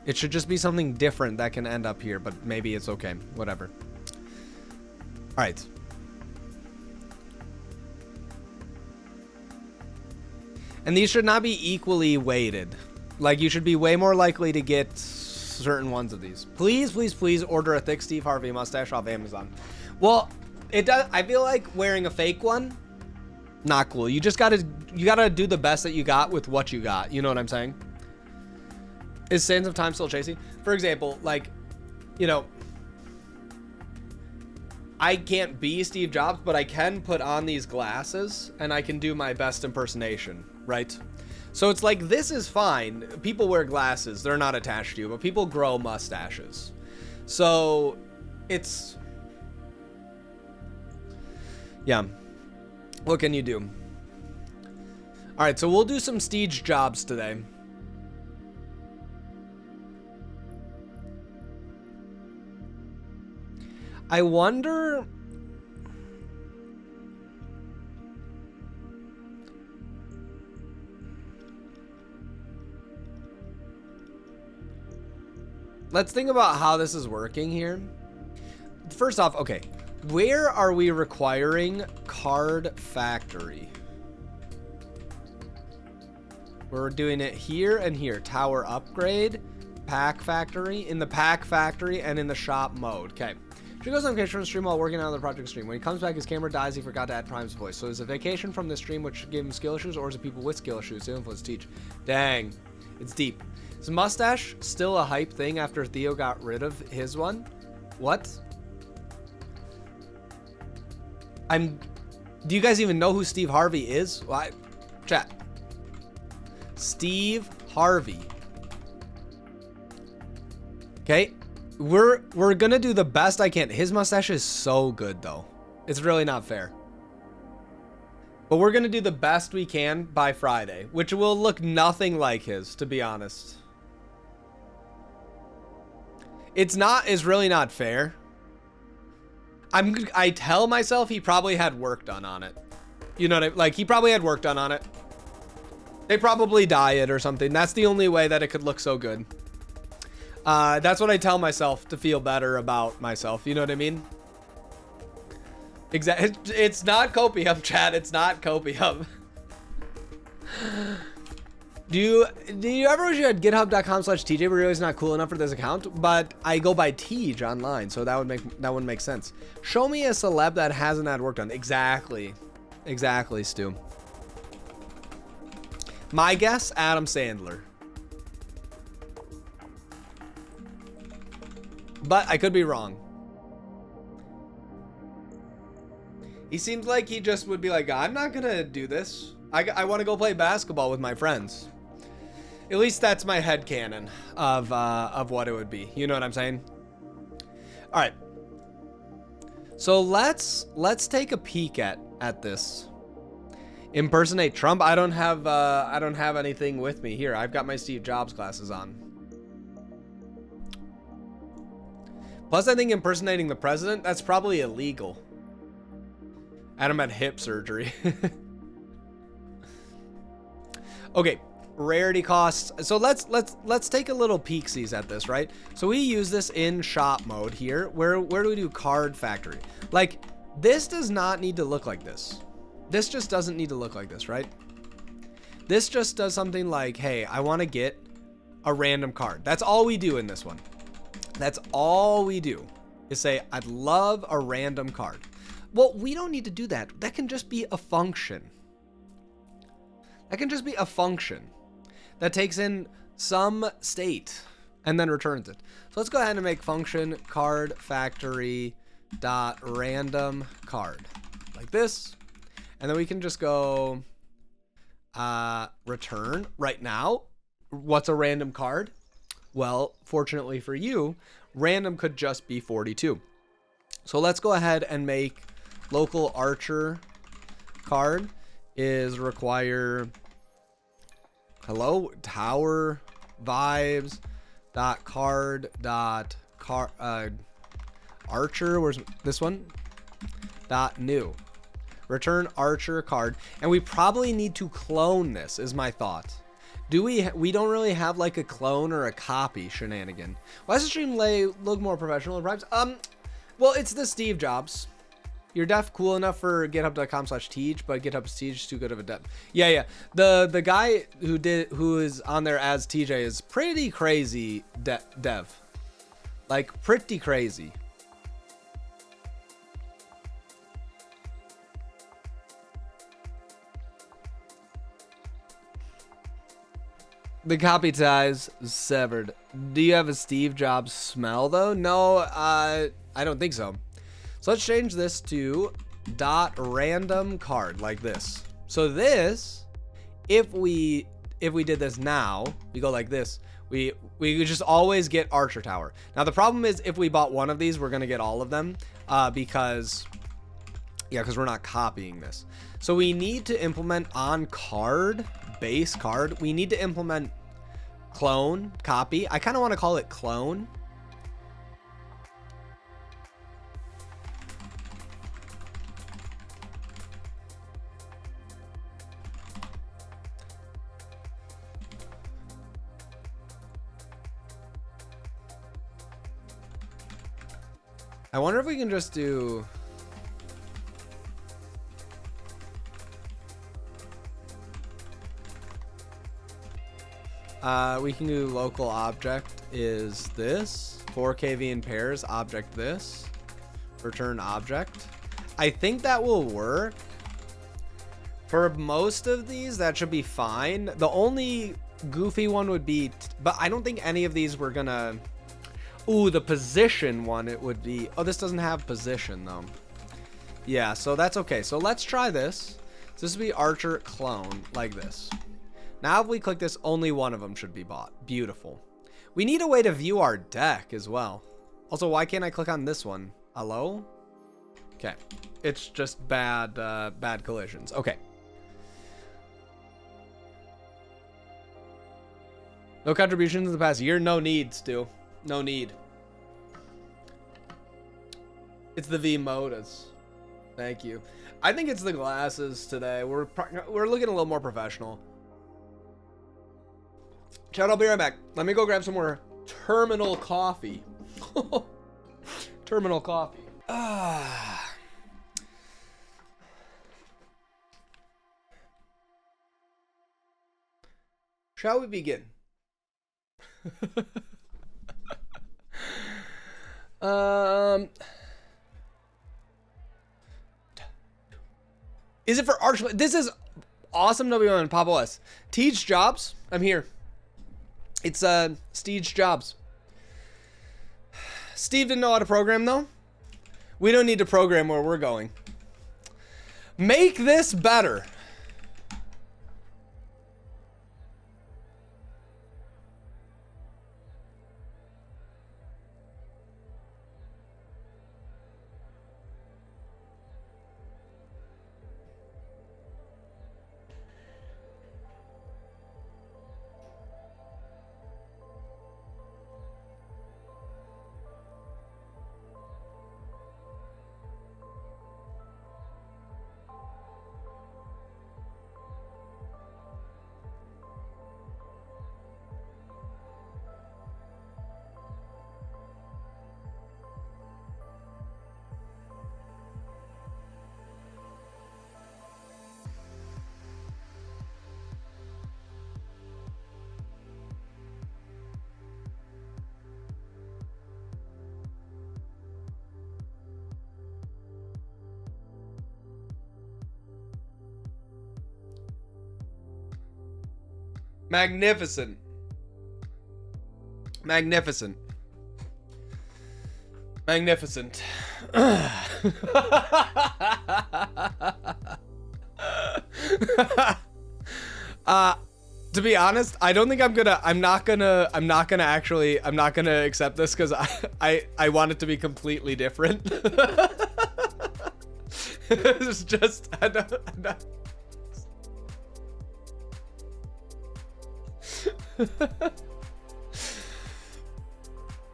[SPEAKER 1] It should just be something different that can end up here, but maybe it's okay. Whatever. All right. And these should not be equally weighted. Like, you should be way more likely to get certain ones of these. Please, please, please order a thick Steve Harvey mustache off Amazon. Well, it does. I feel like wearing a fake one, not cool. You just gotta do the best that you got with what you got. You know what I'm saying? Is Sands of Time still chasing? For example, like, you know, I can't be Steve Jobs, but I can put on these glasses and I can do my best impersonation, right? So it's like, this is fine. People wear glasses. They're not attached to you, but people grow mustaches. So it's, yeah. What can you do? All right, so we'll do some Steve Jobs today. I wonder let's think about how this is working here. First off, okay, where are we requiring card factory? We're doing it here and here. Tower upgrade, pack factory, in the pack factory, and in the shop mode. Okay. She goes on vacation from the stream while working on the project stream. When he comes back, his camera dies. He forgot to add Prime's voice. So is it vacation from the stream which gave him skill issues, or is it people with skill issues to influence teach? Dang, it's deep. Is mustache still a hype thing after Theo got rid of his one? What? Do you guys even know who Steve Harvey is? Why? Chat. Steve Harvey. Okay. We're gonna do the best I can. His mustache is so good though. It's really not fair. But we're gonna do the best we can by Friday, which will look nothing like his, to be honest. It's really not fair. I tell myself he probably had work done on it. You know what I mean? Like, he probably had work done on it. They probably dye it or something. That's the only way that it could look so good. That's what I tell myself to feel better about myself. You know what I mean? Exactly. It's not copium, chat. It's not copium. Do you ever wish you had github.com/TJ, but really it's not cool enough for this account? But I go by Tej online, so that wouldn't make sense. Show me a celeb that hasn't had work done. Exactly, Stu. My guess, Adam Sandler. But I could be wrong. He seems like he just would be like, I'm not gonna do this. I want to go play basketball with my friends. At least that's my headcanon of what it would be. You know what I'm saying? All right. So let's take a peek at this. Impersonate Trump. I don't have anything with me here. I've got my Steve Jobs glasses on. Plus, I think impersonating the president, that's probably illegal. Adam had hip surgery. Okay, rarity costs. So let's take a little peeksies at this, right? So we use this in shop mode here. Where do we do card factory? Like, this does not need to look like this. This just doesn't need to look like this, right? This just does something like, hey, I want to get a random card. That's all we do in this one. That's all we do is say, I'd love a random card. Well, we don't need to do that. That can just be a function. That can just be a function that takes in some state and then returns it. So let's go ahead and make function card factory dot random card like this. And then we can just go return right now. What's a random card? Well, fortunately for you, random could just be 42. So let's go ahead and make local archer card is require hello tower vibes dot card dot archer. Where's this one? Dot new. Return archer card. And we probably need to clone this is my thought. Do we don't really have like a clone or a copy shenanigan. Why does the stream look more professional at times? Well, it's the Steve Jobs. You're cool enough for github.com/Tej, but GitHub's Tej is too good of a dev. Yeah. The guy who is on there as TJ is pretty crazy dev. Like pretty crazy. The copy ties severed. Do you have a Steve Jobs smell though? No, I don't think so. So let's change this to dot random card like this. So this, if we did this now, we go like this. We just always get Archer Tower. Now the problem is if we bought one of these, we're gonna get all of them because we're not copying this. So we need to implement on card, base card. We need to implement clone, copy. I kind of want to call it clone. I wonder if we can just do... we can do local object is this. 4kv in pairs, object this. Return object. I think that will work. For most of these, that should be fine. The only goofy one would be... but I don't think any of these we're gonna... Ooh, the position one, it would be... oh, this doesn't have position, though. Yeah, so that's okay. So let's try this. So this would be Archer clone, like this. Now if we click this, only one of them should be bought. Beautiful. We need a way to view our deck as well. Also, why can't I click on this one? Hello? Okay. It's just bad, bad collisions. Okay. No contributions in the past year? No need, Stu. No need. It's the V Modas. Thank you. I think it's the glasses today. We're looking a little more professional. Chad, I'll be right back. Let me go grab some more terminal coffee. Terminal coffee. Shall we begin? Is it for Arch? This is awesome. W1 and Pop OS. Teach Jobs. I'm here. It's Steve Jobs. Steve didn't know how to program though. We don't need to program where we're going. Make this better. Magnificent. Magnificent. Magnificent. To be honest, I don't think I'm not gonna accept this because I want it to be completely different. It's just I don't.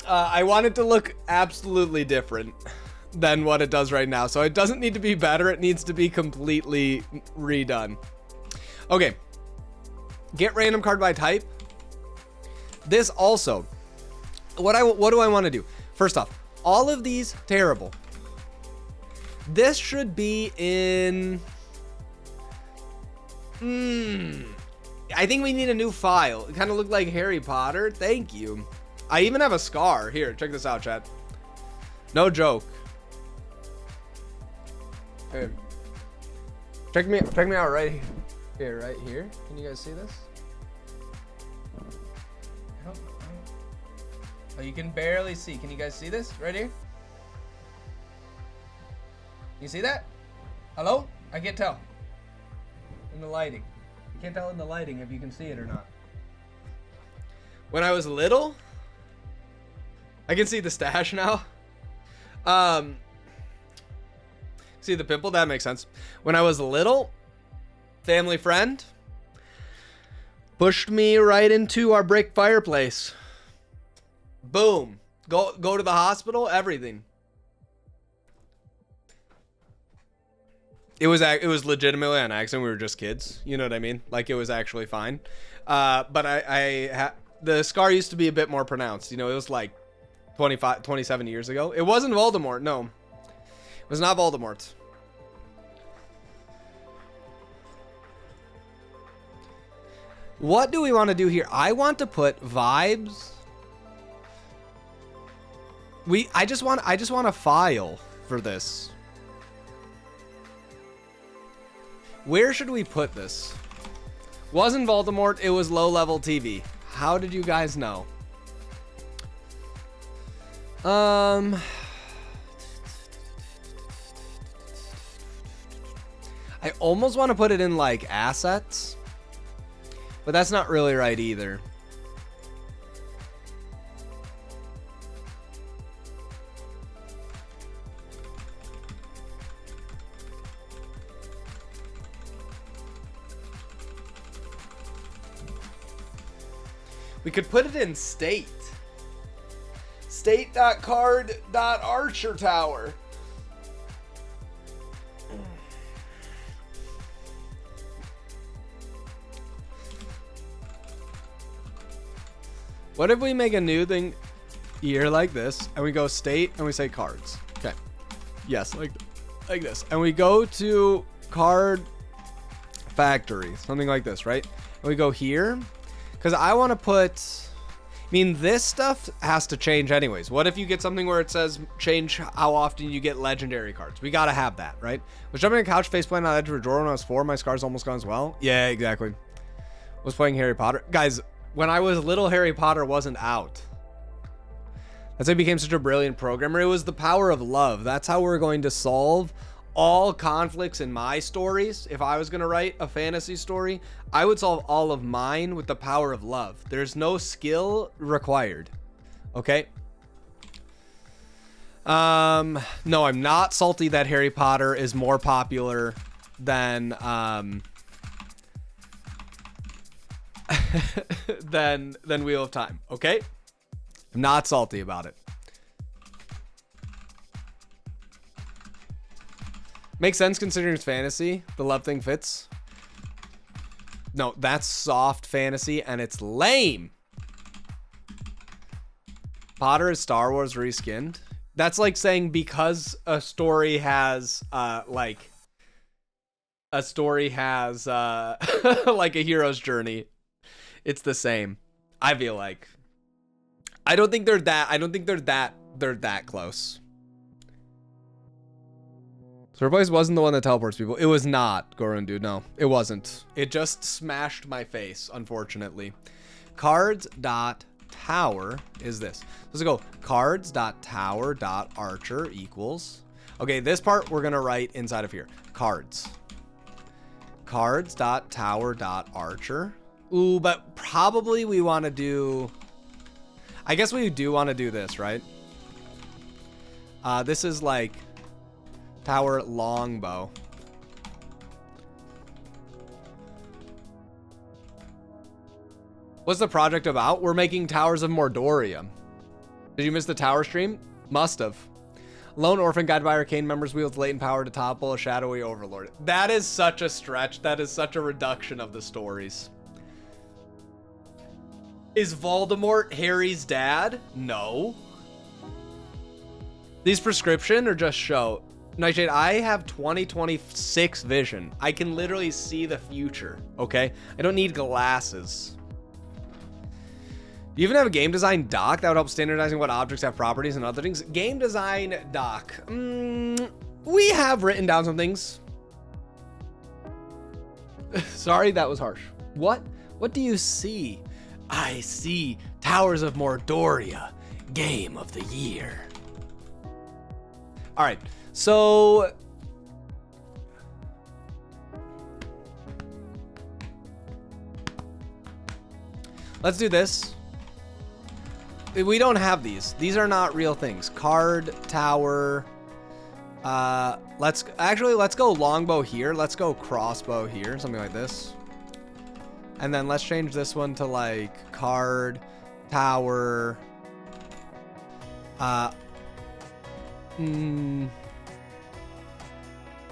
[SPEAKER 1] I want it to look absolutely different than what it does right now. So it doesn't need to be better. It needs to be completely redone. Okay. Get random card by type. This also. What do I want to do? First off, all of these terrible. This should be in... I think we need a new file. It kind of looked like Harry Potter. Thank you. I even have a scar. Here, check this out, chat. No joke. Here. Check me out right here. Here, right here. Can you guys see this? Oh, you can barely see. Can you guys see this right here? You see that? Hello? I can't tell. In the lighting. You can't tell in the lighting if you can see it or not. When I was little, I can see the stash now. See the pimple? That makes sense. When I was little, family friend pushed me right into our brick fireplace. Boom. Go to the hospital, everything. It was legitimately an accident. We were just kids. You know what I mean? Like, it was actually fine. But the scar used to be a bit more pronounced. You know, it was like 27 years ago. It wasn't Voldemort. No, it was not Voldemort. What do we want to do here? I want to put vibes. I just want a file for this. Where should we put this? Wasn't Voldemort, it was low level TV. How did you guys know? I almost want to put it in like assets, but that's not really right either. We could put it in state. State.card.archer tower. What if we make a new thing here like this, and we go state and we say cards? Okay. Yes, like this. And we go to card factory, something like this, right? And we go here. Because I want to put, I mean, this stuff has to change anyways. What if you get something where it says change how often you get legendary cards? We got to have that, right? Was jumping on a couch, face planting on the edge of a drawer when I was 4. My scar's almost gone as well. Yeah, exactly. Was playing Harry Potter. Guys, when I was little, Harry Potter wasn't out. That's why I became such a brilliant programmer. It was the power of love. That's how we're going to solve all conflicts in my stories. If I was going to write a fantasy story, I would solve all of mine with the power of love. There's no skill required. Okay? No, I'm not salty that Harry Potter is more popular than than Wheel of Time. Okay? I'm not salty about it. Makes sense considering it's fantasy. The love thing fits. No, that's soft fantasy and it's lame. Potter is Star Wars reskinned. That's like saying because a story has like a hero's journey, it's the same. I feel like I don't think they're that close. So replace wasn't the one that teleports people. It was not, Gorun dude. No, it wasn't. It just smashed my face, unfortunately. Cards.tower is this. Let's go cards.tower.archer equals. Okay, this part we're gonna write inside of here. Cards. Cards.tower.archer. Ooh, but probably we want to do. I guess we do want to do this, right? This is like tower longbow. What's the project about? We're making Towers of Mordoria. Did you miss the tower stream? Must have. Lone orphan guided by arcane members wields latent power to topple a shadowy overlord. That is such a stretch. That is such a reduction of the stories. Is Voldemort Harry's dad? No. These prescription or just show? Nightshade, I have 2026 vision. I can literally see the future, okay? I don't need glasses. Do you even have a game design doc that would help standardizing what objects have properties and other things? Game design doc. We have written down some things. Sorry, that was harsh. What? What do you see? I see Towers of Mordoria, Game of the Year. All right. So let's do this. We don't have these. These are not real things. Card, tower. Let's go longbow here. Let's go crossbow here. Something like this. And then let's change this one to like card, tower.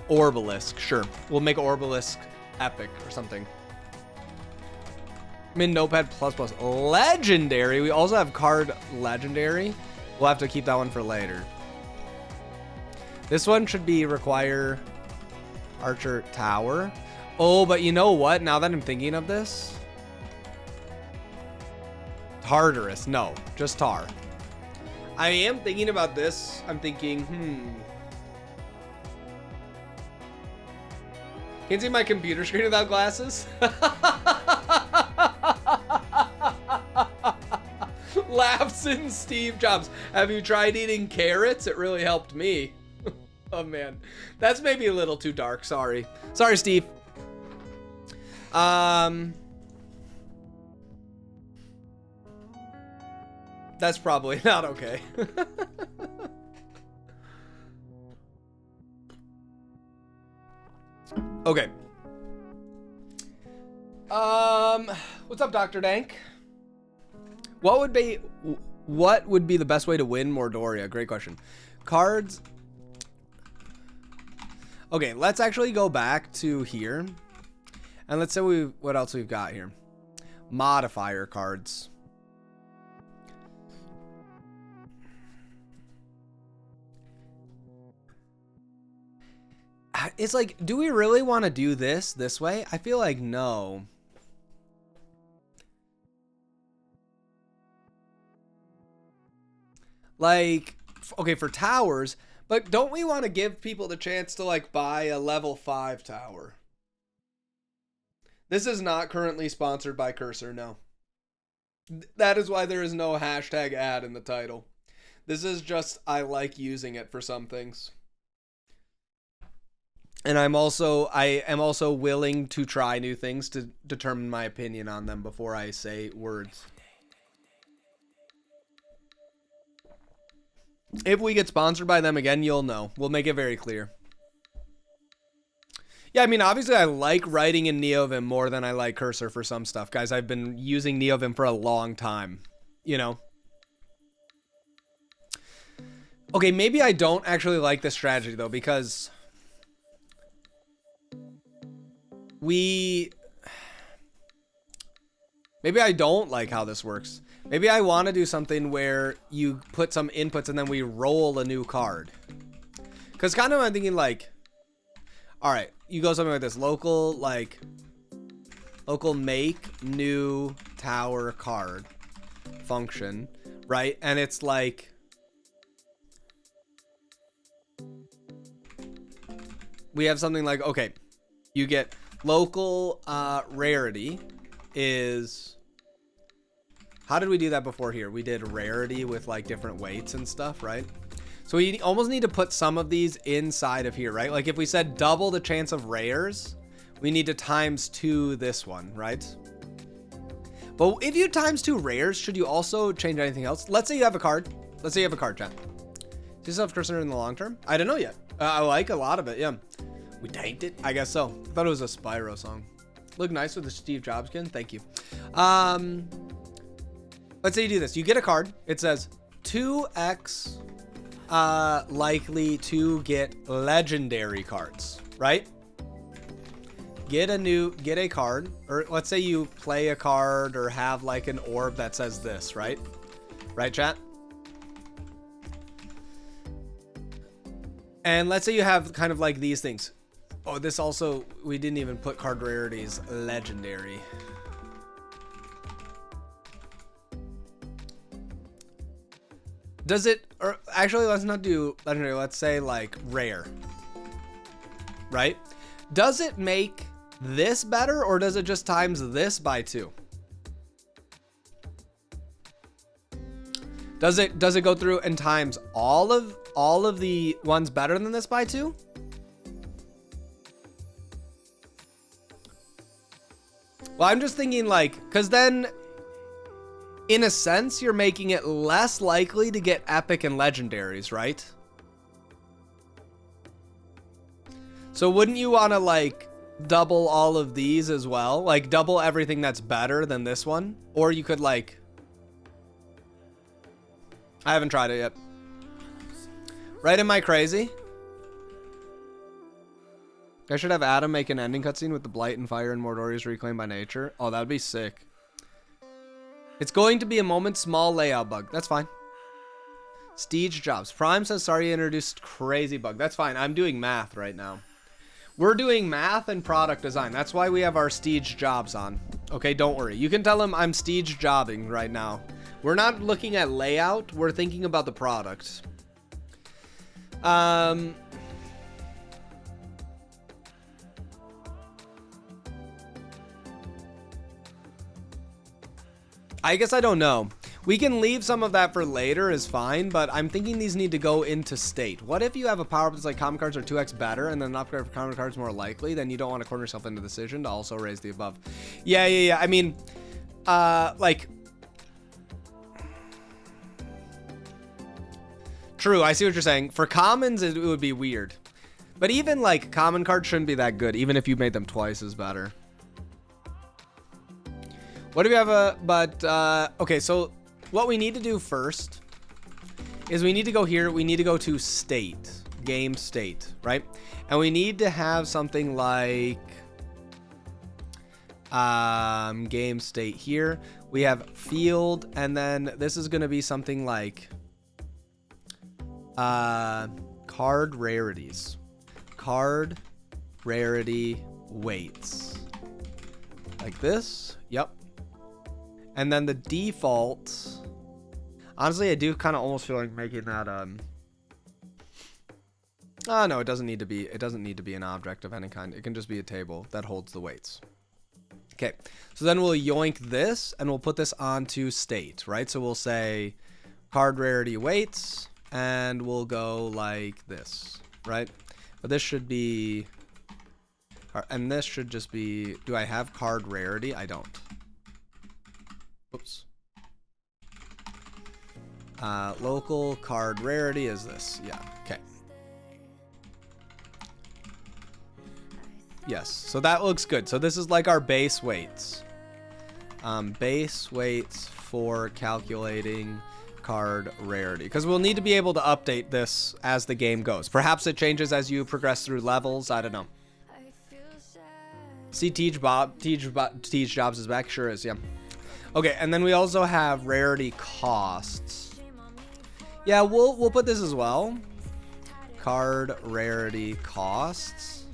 [SPEAKER 1] Orbalisk, sure. We'll make Orbalisk epic or something. Min notepad plus legendary. We also have card legendary. We'll have to keep that one for later. This one should be require archer tower. Oh, but you know what? Now that I'm thinking of this, Tartarus. No, just tar. I am thinking about this. I'm thinking, Can't see my computer screen without glasses. Laughs in Steve Jobs. Have you tried eating carrots? It really helped me. Oh man, that's maybe a little too dark. Sorry, Steve. That's probably not okay. Okay. What's up, Dr. Dank? What would be the best way to win Mordoria? Great question. Cards. Okay, let's actually go back to here. And let's say what else we've got here. Modifier cards. It's like, do we really want to do this way? I feel like no. Like, okay, for towers, but don't we want to give people the chance to like buy a level 5 tower? This is not currently sponsored by Cursor, no. That is why there is no hashtag ad in the title. This is just, I like using it for some things. And I am also willing to try new things to determine my opinion on them before I say words. If we get sponsored by them again, you'll know. We'll make it very clear. Yeah, I mean, obviously I like writing in NeoVim more than I like Cursor for some stuff. Guys, I've been using NeoVim for a long time, you know? Okay, maybe I don't actually like this strategy, though, because maybe I don't like how this works. Maybe I want to do something where you put some inputs and then we roll a new card. Because kind of I'm thinking like, all right, you go something like this. Local make new tower card function, right? And it's like, we have something like, okay, you get local rarity is, how did we do that before here? We did rarity with like different weights and stuff, right? So we almost need to put some of these inside of here, right? Like if we said double the chance of rares, we need to times 2 this one, right? But if you times 2 rares, should you also change anything else? Let's say you have a card. Let's say you have a card, chat. Do you still have Cursor in the long term? I don't know yet. I like a lot of it, yeah. We tanked it? I guess so. I thought it was a Spyro song. Look nice with the Steve Jobs skin. Thank you. Let's say you do this. You get a card. It says 2x likely to get legendary cards, right? Get a card, or let's say you play a card or have like an orb that says this, right? Right, chat? And let's say you have kind of like these things. Oh, this also, we didn't even put card rarities legendary. Does it, or actually let's not do legendary, let's say like rare, right? Does it make this better or does it just times this by 2? Does it go through and times all of the ones better than this by 2? Well, I'm just thinking like, because then in a sense, you're making it less likely to get epic and legendaries, right? So wouldn't you want to like double all of these as well? Like double everything that's better than this one? Or you could like, I haven't tried it yet. Right? Am I crazy? I should have Adam make an ending cutscene with the blight and fire and Mordoria's reclaimed by nature. Oh, that'd be sick. It's going to be a moment, small layout bug. That's fine. Steege jobs. Prime says, sorry you introduced crazy bug. That's fine. I'm doing math right now. We're doing math and product design. That's why we have our Steege jobs on. Okay, don't worry. You can tell him I'm Steege jobbing right now. We're not looking at layout. We're thinking about the product. I guess I don't know. We can leave some of that for later is fine, but I'm thinking these need to go into state. What if you have a power-up that's like common cards are 2x better and then an upgrade for common cards more likely? Then you don't want to corner yourself into decision to also raise the above. Yeah. I mean, like... True, I see what you're saying. For commons, it would be weird. But even, like, common cards shouldn't be that good, even if you made them twice as better. What do we have okay, so what we need to do first is we need to go here. We need to go to state, game state, right? And we need to have something like game state here. We have field, and then this is going to be something like card rarities. Card rarity weights. Like this. Yep. And then the default, honestly, I do kind of almost feel like making that, oh no, it doesn't need to be an object of any kind. It can just be a table that holds the weights. Okay, so then we'll yoink this and we'll put this onto state, right? So we'll say card rarity weights and we'll go like this, right? But this should be, and this should just be, do I have card rarity? I don't. Oops. Local card rarity is this. Yeah. Okay. Yes. So that looks good. So this is like our base weights. Base weights for calculating card rarity. Because we'll need to be able to update this as the game goes. Perhaps it changes as you progress through levels. I don't know. See, Teach Jobs is back. Sure is. Yeah. Okay, and then we also have rarity costs. Yeah, we'll put this as well. Card rarity costs.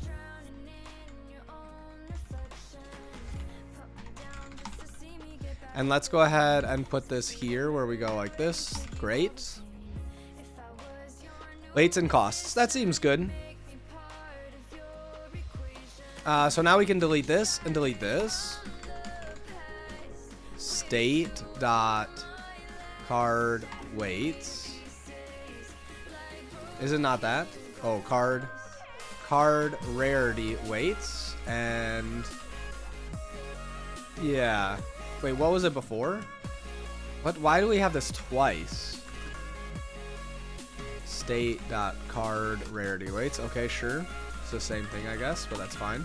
[SPEAKER 1] And let's go ahead and put this here where we go like this. Great. Weights and costs. That seems good. So now we can delete this and delete this. State dot card weights. Is it not that? Oh, card rarity weights. And yeah, wait, what was it before? Why do we have this twice? State dot card rarity weights. Okay, sure, it's the same thing I guess, but that's fine.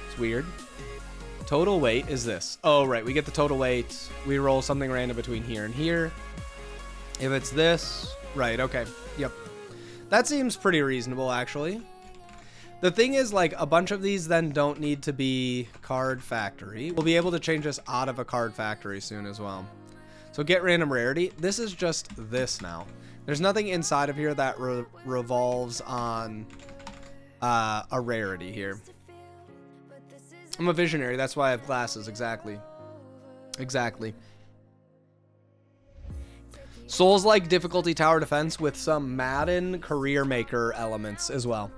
[SPEAKER 1] It's weird. Total weight is this. Oh, right. We get the total weight. We roll something random between here and here. If it's this, right. Okay. Yep. That seems pretty reasonable, actually. The thing is, like, a bunch of these then don't need to be card factory. We'll be able to change this out of a card factory soon as well. So get random rarity. This is just this now. There's nothing inside of here that revolves on a rarity here. I'm a visionary. That's why I have glasses. Exactly. Souls-like difficulty tower defense with some Madden career maker elements as well.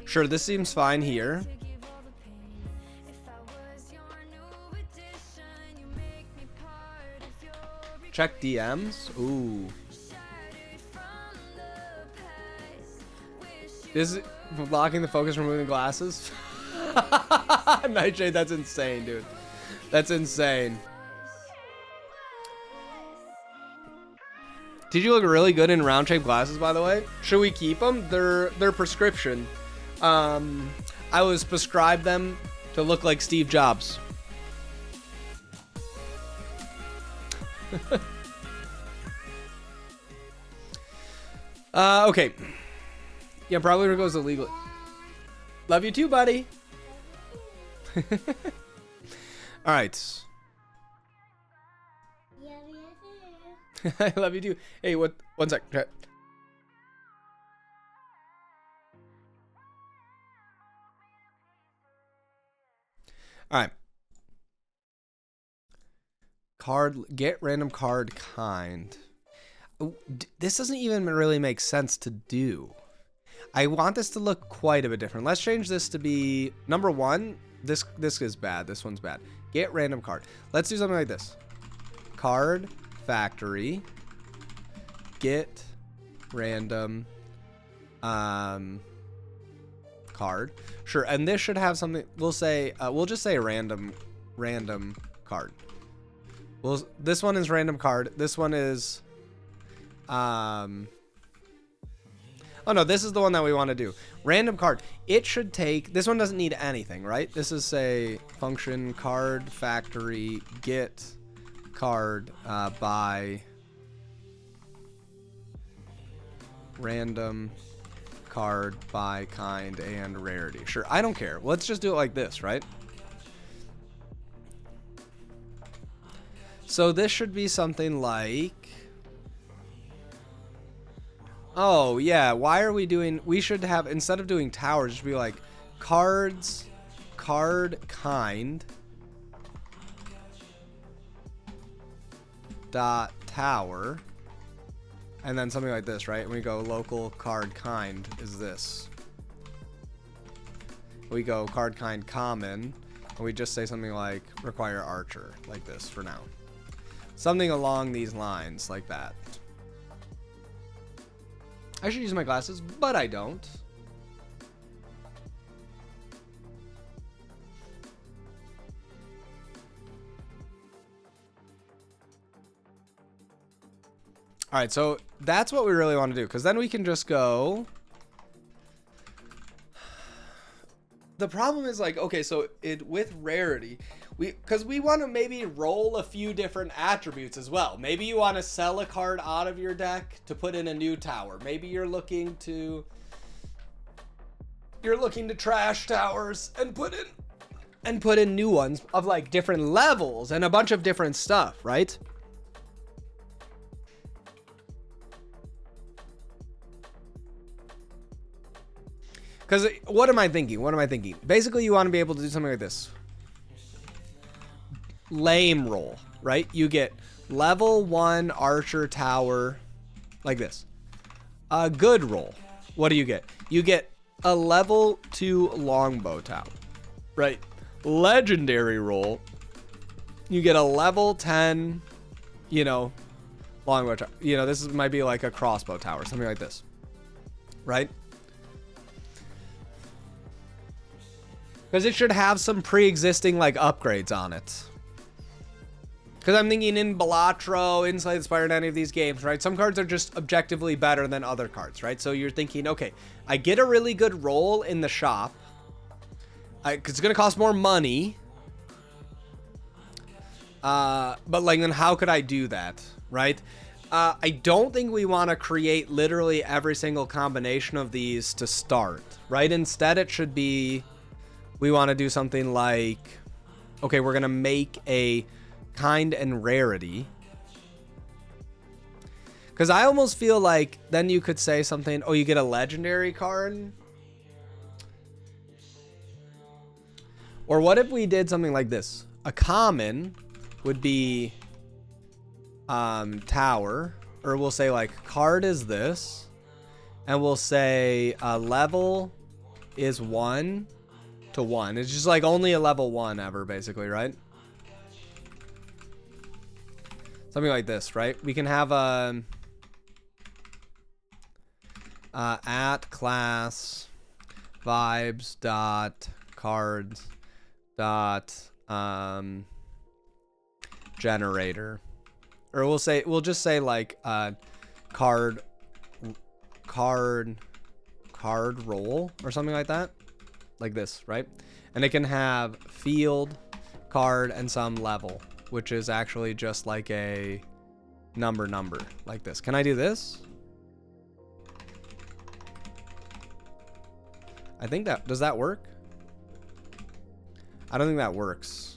[SPEAKER 1] Sure, this seems fine here. Check DMs. Ooh. Is it blocking the focus, removing glasses? Nightshade, that's insane, dude. That's insane. Did you look really good in round shaped glasses, by the way? Should we keep them? They're prescription. I was prescribed them to look like Steve Jobs. Okay. Yeah, probably goes illegally. Love you too, buddy. All right. I love you too. Hey, what? One sec. Chat. All right. Card. Get random card kind. This doesn't even really make sense to do. I want this to look quite a bit different. Let's change this to be number one. This is bad. This one's bad. Get random card. Let's do something like this. Card factory. Get random card. Sure. And this should have something. We'll say we'll just say random card. Well, this one is random card. This one is oh no, this is the one that we want to do. Random card. It should take, this one doesn't need anything, right? This is say function card factory get card by random card by kind and rarity. Sure, I don't care. Let's just do it like this, right? So this should be something like, oh yeah, why are we doing, we should have, instead of doing towers, it should be like cards, card kind dot tower, and then something like this, right? We go local card kind is this. We go card kind common, and we just say something like require archer, like this for now. Something along these lines, like that. I should use my glasses, but I don't. All right, so that's what we really want to do, because then we can just go. The problem is like, okay, so it with rarity, because we want to maybe roll a few different attributes as well. Maybe you want to sell a card out of your deck to put in a new tower. Maybe you're looking to trash towers and put in new ones of like different levels and a bunch of different stuff, right? Because what am I thinking? Basically, you want to be able to do something like this. Lame roll, right? You get level 1 archer tower like this. A good roll. What do you get? You get a level 2 longbow tower, right? Legendary roll. You get a level 10, longbow tower. This might be like a crossbow tower, something like this, right? Because it should have some pre-existing like upgrades on it. Because I'm thinking in Balatro, in Slay the Spire, in any of these games, right? Some cards are just objectively better than other cards, right? So you're thinking, okay, I get a really good roll in the shop. Because it's going to cost more money. But like, then how could I do that, right? I don't think we want to create literally every single combination of these to start, right? Instead, it should be... We want to do something like, okay, we're going to make a kind and rarity. Because I almost feel like then you could say something, oh, you get a legendary card. Or what if we did something like this? A common would be tower. Or we'll say like card is this. And we'll say level is 1 to 1. It's just like only a level 1 ever, basically, right? Something like this, right? We can have a at class vibes dot cards dot generator, or we'll just say like card roll or something like that. Like this, right? And it can have field, card, and some level, which is actually just like a number like this. Can I do this? I think that, does that work? I don't think that works.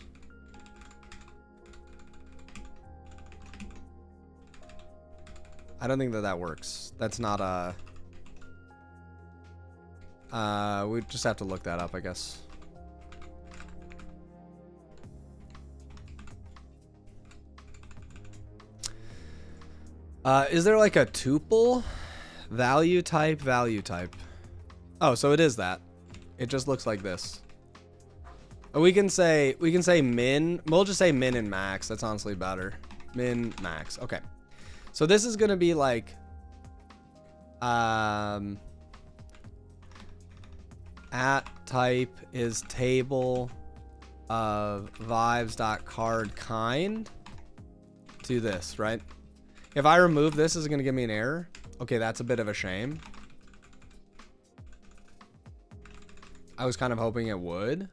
[SPEAKER 1] I don't think that that works. That's not we just have to look that up, I guess. Is there like a tuple? Value type, value type. Oh, so it is that. It just looks like this. We can say min. We'll just say min and max. That's honestly better. Min, max. Okay. So this is gonna be like at type is table of vibes.card kind to this, right? If I remove this, is it gonna give me an error? Okay, that's a bit of a shame. I was kind of hoping it would.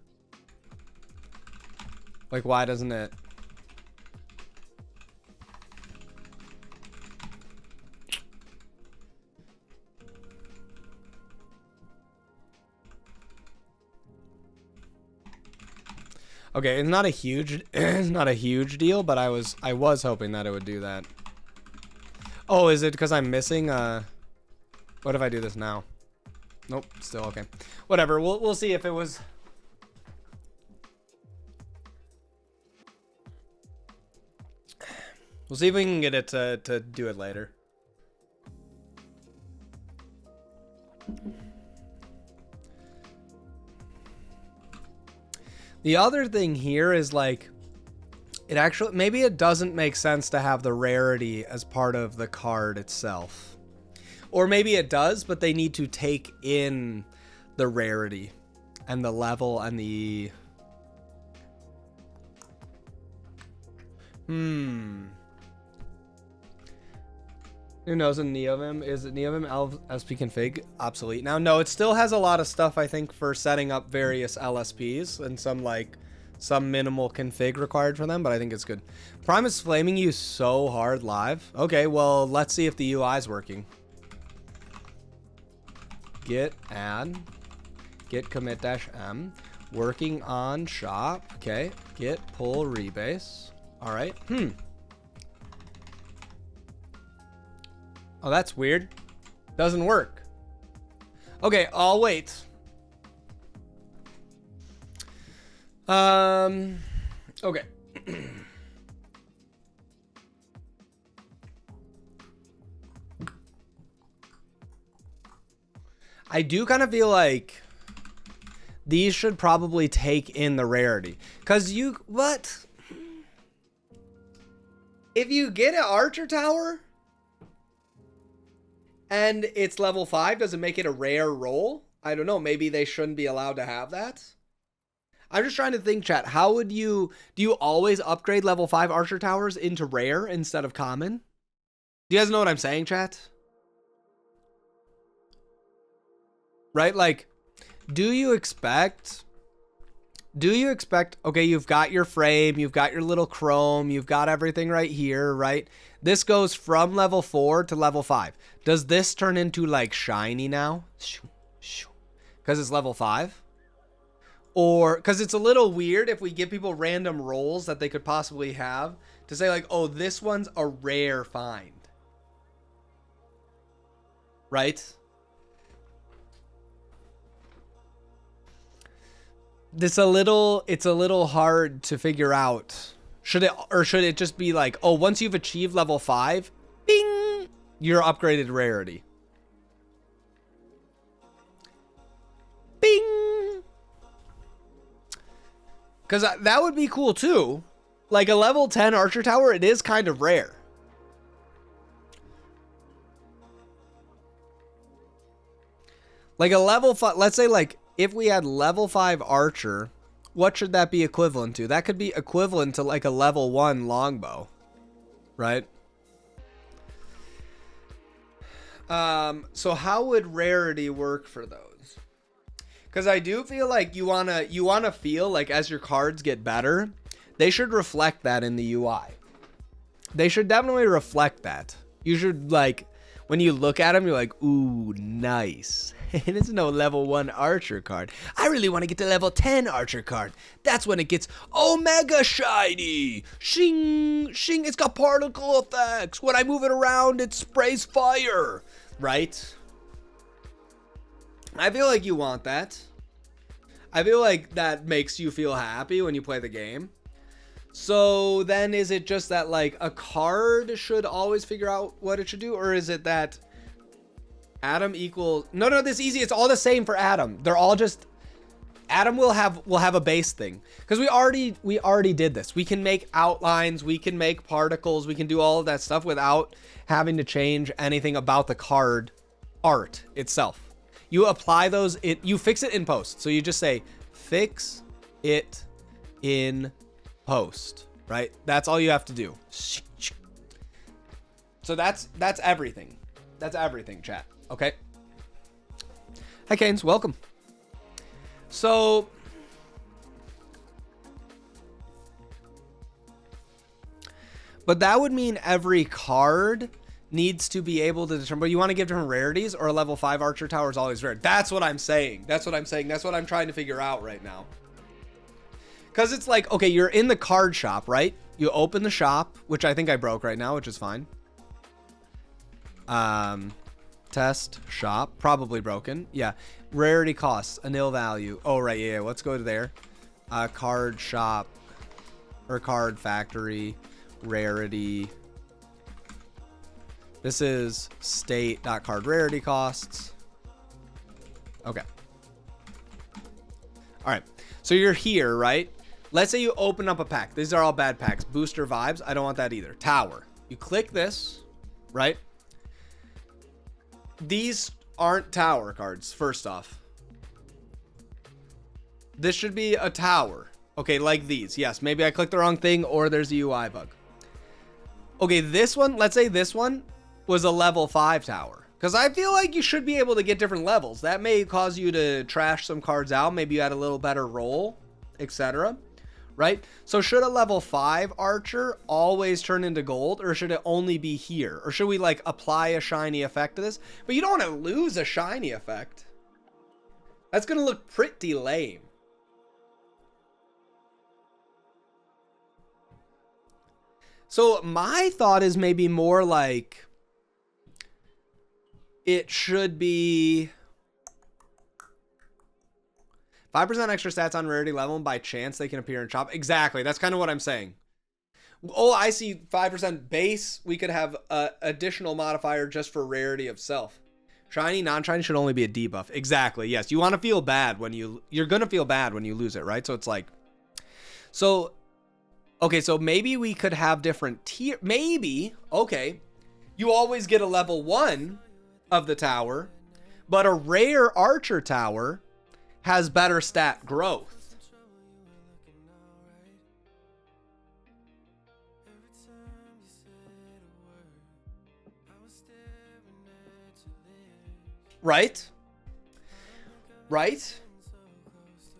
[SPEAKER 1] Like, why doesn't it? Okay, it's not a huge it's not a huge deal, but I was hoping that it would do that. Oh, is it because I'm missing what if I do this now? Nope, still okay. Whatever, we'll see if it was. We'll see if we can get it to do it later. The other thing here is like, it actually, maybe it doesn't make sense to have the rarity as part of the card itself. Or maybe it does, but they need to take in the rarity and the level and the... Who knows in NeoVim? Is it NeoVim LSP config obsolete now? No, it still has a lot of stuff, I think, for setting up various LSPs and some minimal config required for them, but I think it's good. Prime is flaming you so hard live. Okay, well, let's see if the UI is working. Git add, git commit -m, working on shop. Okay, git pull rebase. All right. Oh, that's weird. Doesn't work. Okay, I'll wait. Okay. I do kind of feel like these should probably take in the rarity. Cause what? If you get an archer tower and it's level 5, does it make it a rare roll? I don't know. Maybe they shouldn't be allowed to have that. I'm just trying to think, chat. How would do you always upgrade level 5 archer towers into rare instead of common? Do you guys know what I'm saying, chat? Right? Like, do you expect, okay, you've got your frame, you've got your little chrome, you've got everything right here, right? This goes from level 4 to level 5. Does this turn into like shiny now? Because it's level 5? Or, because it's a little weird if we give people random rolls that they could possibly have to say like, oh, this one's a rare find. Right? It's a little hard to figure out. Should it just be like, oh, once you've achieved level 5, bing, you're upgraded rarity. Bing. Because that would be cool too. Like a level 10 archer tower, it is kind of rare. Like a level 5, let's say like, if we had level 5 archer, what should that be equivalent to? That could be equivalent to like a level 1 longbow, right? So how would rarity work for those? Because I do feel like you wanna feel like as your cards get better, they should reflect that in the UI. They should definitely reflect that. You should like, when you look at them, you're like, ooh, nice. And it's no level 1 archer card. I really want to get the level 10 archer card. That's when it gets Omega Shiny. Shing, shing, it's got particle effects. When I move it around, it sprays fire. Right? I feel like you want that. I feel like that makes you feel happy when you play the game. So then is it just that like a card should always figure out what it should do? Or is it that Adam equals... No, this is easy. It's all the same for Adam. They're all just... Adam will have a base thing. Because we already did this. We can make outlines. We can make particles. We can do all of that stuff without having to change anything about the card art itself. You apply those... You fix it in post. So you just say, fix it in post, right? That's all you have to do. So that's everything. That's everything, chat. Okay. Hi, Canes. Welcome. So but that would mean every card needs to be able to determine, but you want to give different rarities, or a level 5 archer tower is always rare. That's what I'm saying. That's what I'm trying to figure out right now. Because it's like, okay, you're in the card shop, right? You open the shop, which I think I broke right now, which is fine. Test shop, probably broken. Yeah. Rarity costs, a nil value. Oh, right. Yeah. Let's go to there. Card shop or card factory, rarity. This is state.card rarity costs. Okay. All right. So you're here, right? Let's say you open up a pack. These are all bad packs. Booster vibes. I don't want that either. Tower. You click this, right? These aren't tower cards, first off. This should be a tower. Okay, like these. Yes, maybe I clicked the wrong thing or there's a UI bug. Okay, this one, let's say this one was a level 5 tower. Because I feel like you should be able to get different levels. That may cause you to trash some cards out. Maybe you had a little better roll, etc. Right? So should a level 5 archer always turn into gold, or should it only be here? Or should we like apply a shiny effect to this? But you don't want to lose a shiny effect. That's going to look pretty lame. So my thought is maybe more like it should be 5% extra stats on rarity level, and by chance they can appear in shop. Exactly. That's kind of what I'm saying. Oh, I see 5% base. We could have an additional modifier just for rarity of self. Shiny, non-shiny should only be a debuff. Exactly. Yes. You want to feel bad when you're going to feel bad when you lose it, right? So it's like, so, okay. So maybe we could have different tier. Maybe, okay. You always get a level 1 of the tower, but a rare archer tower has better stat growth. Right? Right?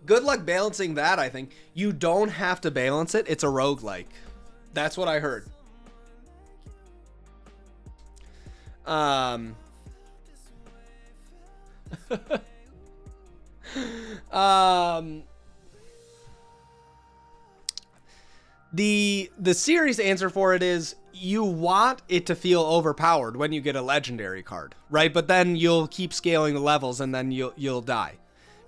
[SPEAKER 1] Good luck balancing that, I think. You don't have to balance it. It's a roguelike. That's what I heard. The serious answer for it is you want it to feel overpowered when you get a legendary card, right? But then you'll keep scaling the levels and then you'll die.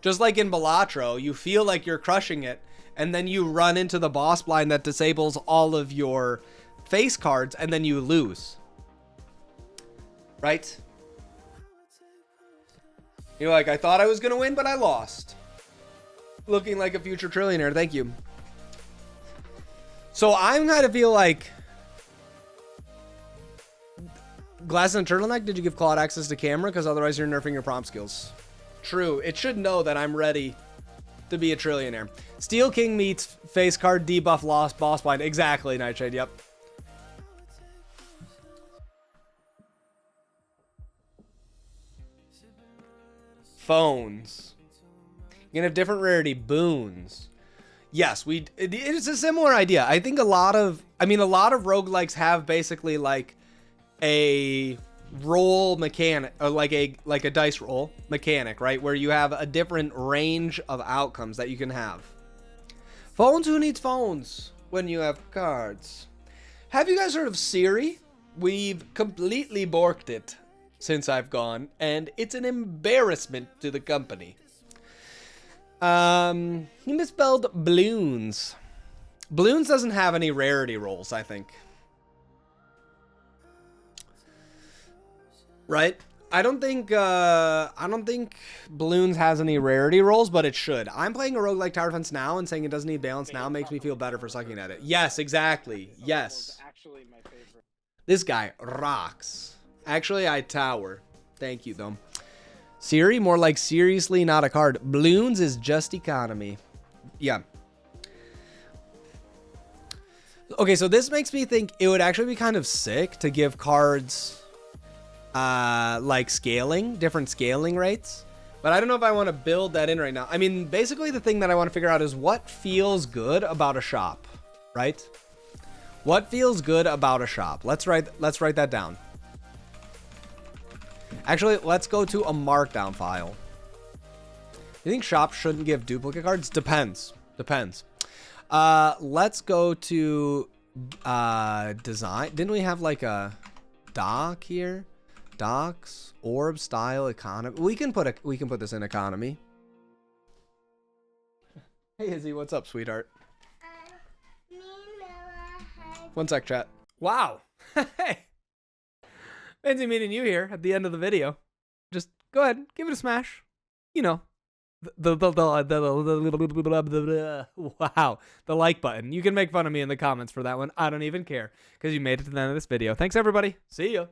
[SPEAKER 1] Just like in Balatro, you feel like you're crushing it, and then you run into the boss blind that disables all of your face cards, and then you lose. Right? You're like, I thought I was going to win, but I lost. Looking like a future trillionaire. Thank you. So I'm going to feel like... Glass and Turtleneck, did you give Claude access to camera? Because otherwise you're nerfing your prompt skills. True. It should know that I'm ready to be a trillionaire. Steel King meets face card debuff lost boss blind. Exactly, Nightshade. Yep. Phones. You can have different rarity boons. Yes, it's a similar idea. I think a lot of roguelikes have basically like a roll mechanic, or like a dice roll mechanic, right? Where you have a different range of outcomes that you can have. Phones, who needs phones when you have cards? Have you guys heard of Siri? We've completely borked it since I've gone, and it's an embarrassment to the company. He misspelled balloons. Balloons doesn't have any rarity rolls, I think. Right? I don't think balloons has any rarity rolls, but it should. I'm playing a roguelike tower defense now, and saying it doesn't need balance now makes me feel better for sucking at it. Yes, exactly. Yes.
[SPEAKER 2] Actually, my favorite.
[SPEAKER 1] This guy rocks. Actually, I tower. Thank you, though. Siri, more like seriously not a card. Balloons is just economy. Yeah. Okay, so this makes me think it would actually be kind of sick to give cards like scaling, different scaling rates. But I don't know if I want to build that in right now. I mean, basically the thing that I want to figure out is what feels good about a shop, right? What feels good about a shop? Let's write that down. Actually, let's go to a markdown file. You think shops shouldn't give duplicate cards? Depends. Let's go to design. Didn't we have like a doc here? Docs, orb style, economy. We can put this in economy. Hey Izzy, what's up, sweetheart? One sec, chat. Wow. Hey. Fancy meeting you here at the end of the video. Just go ahead, give it a smash. You know, wow, the like button. You can make fun of me in the comments for that one. I don't even care because you made it to the end of this video. Thanks everybody. See ya.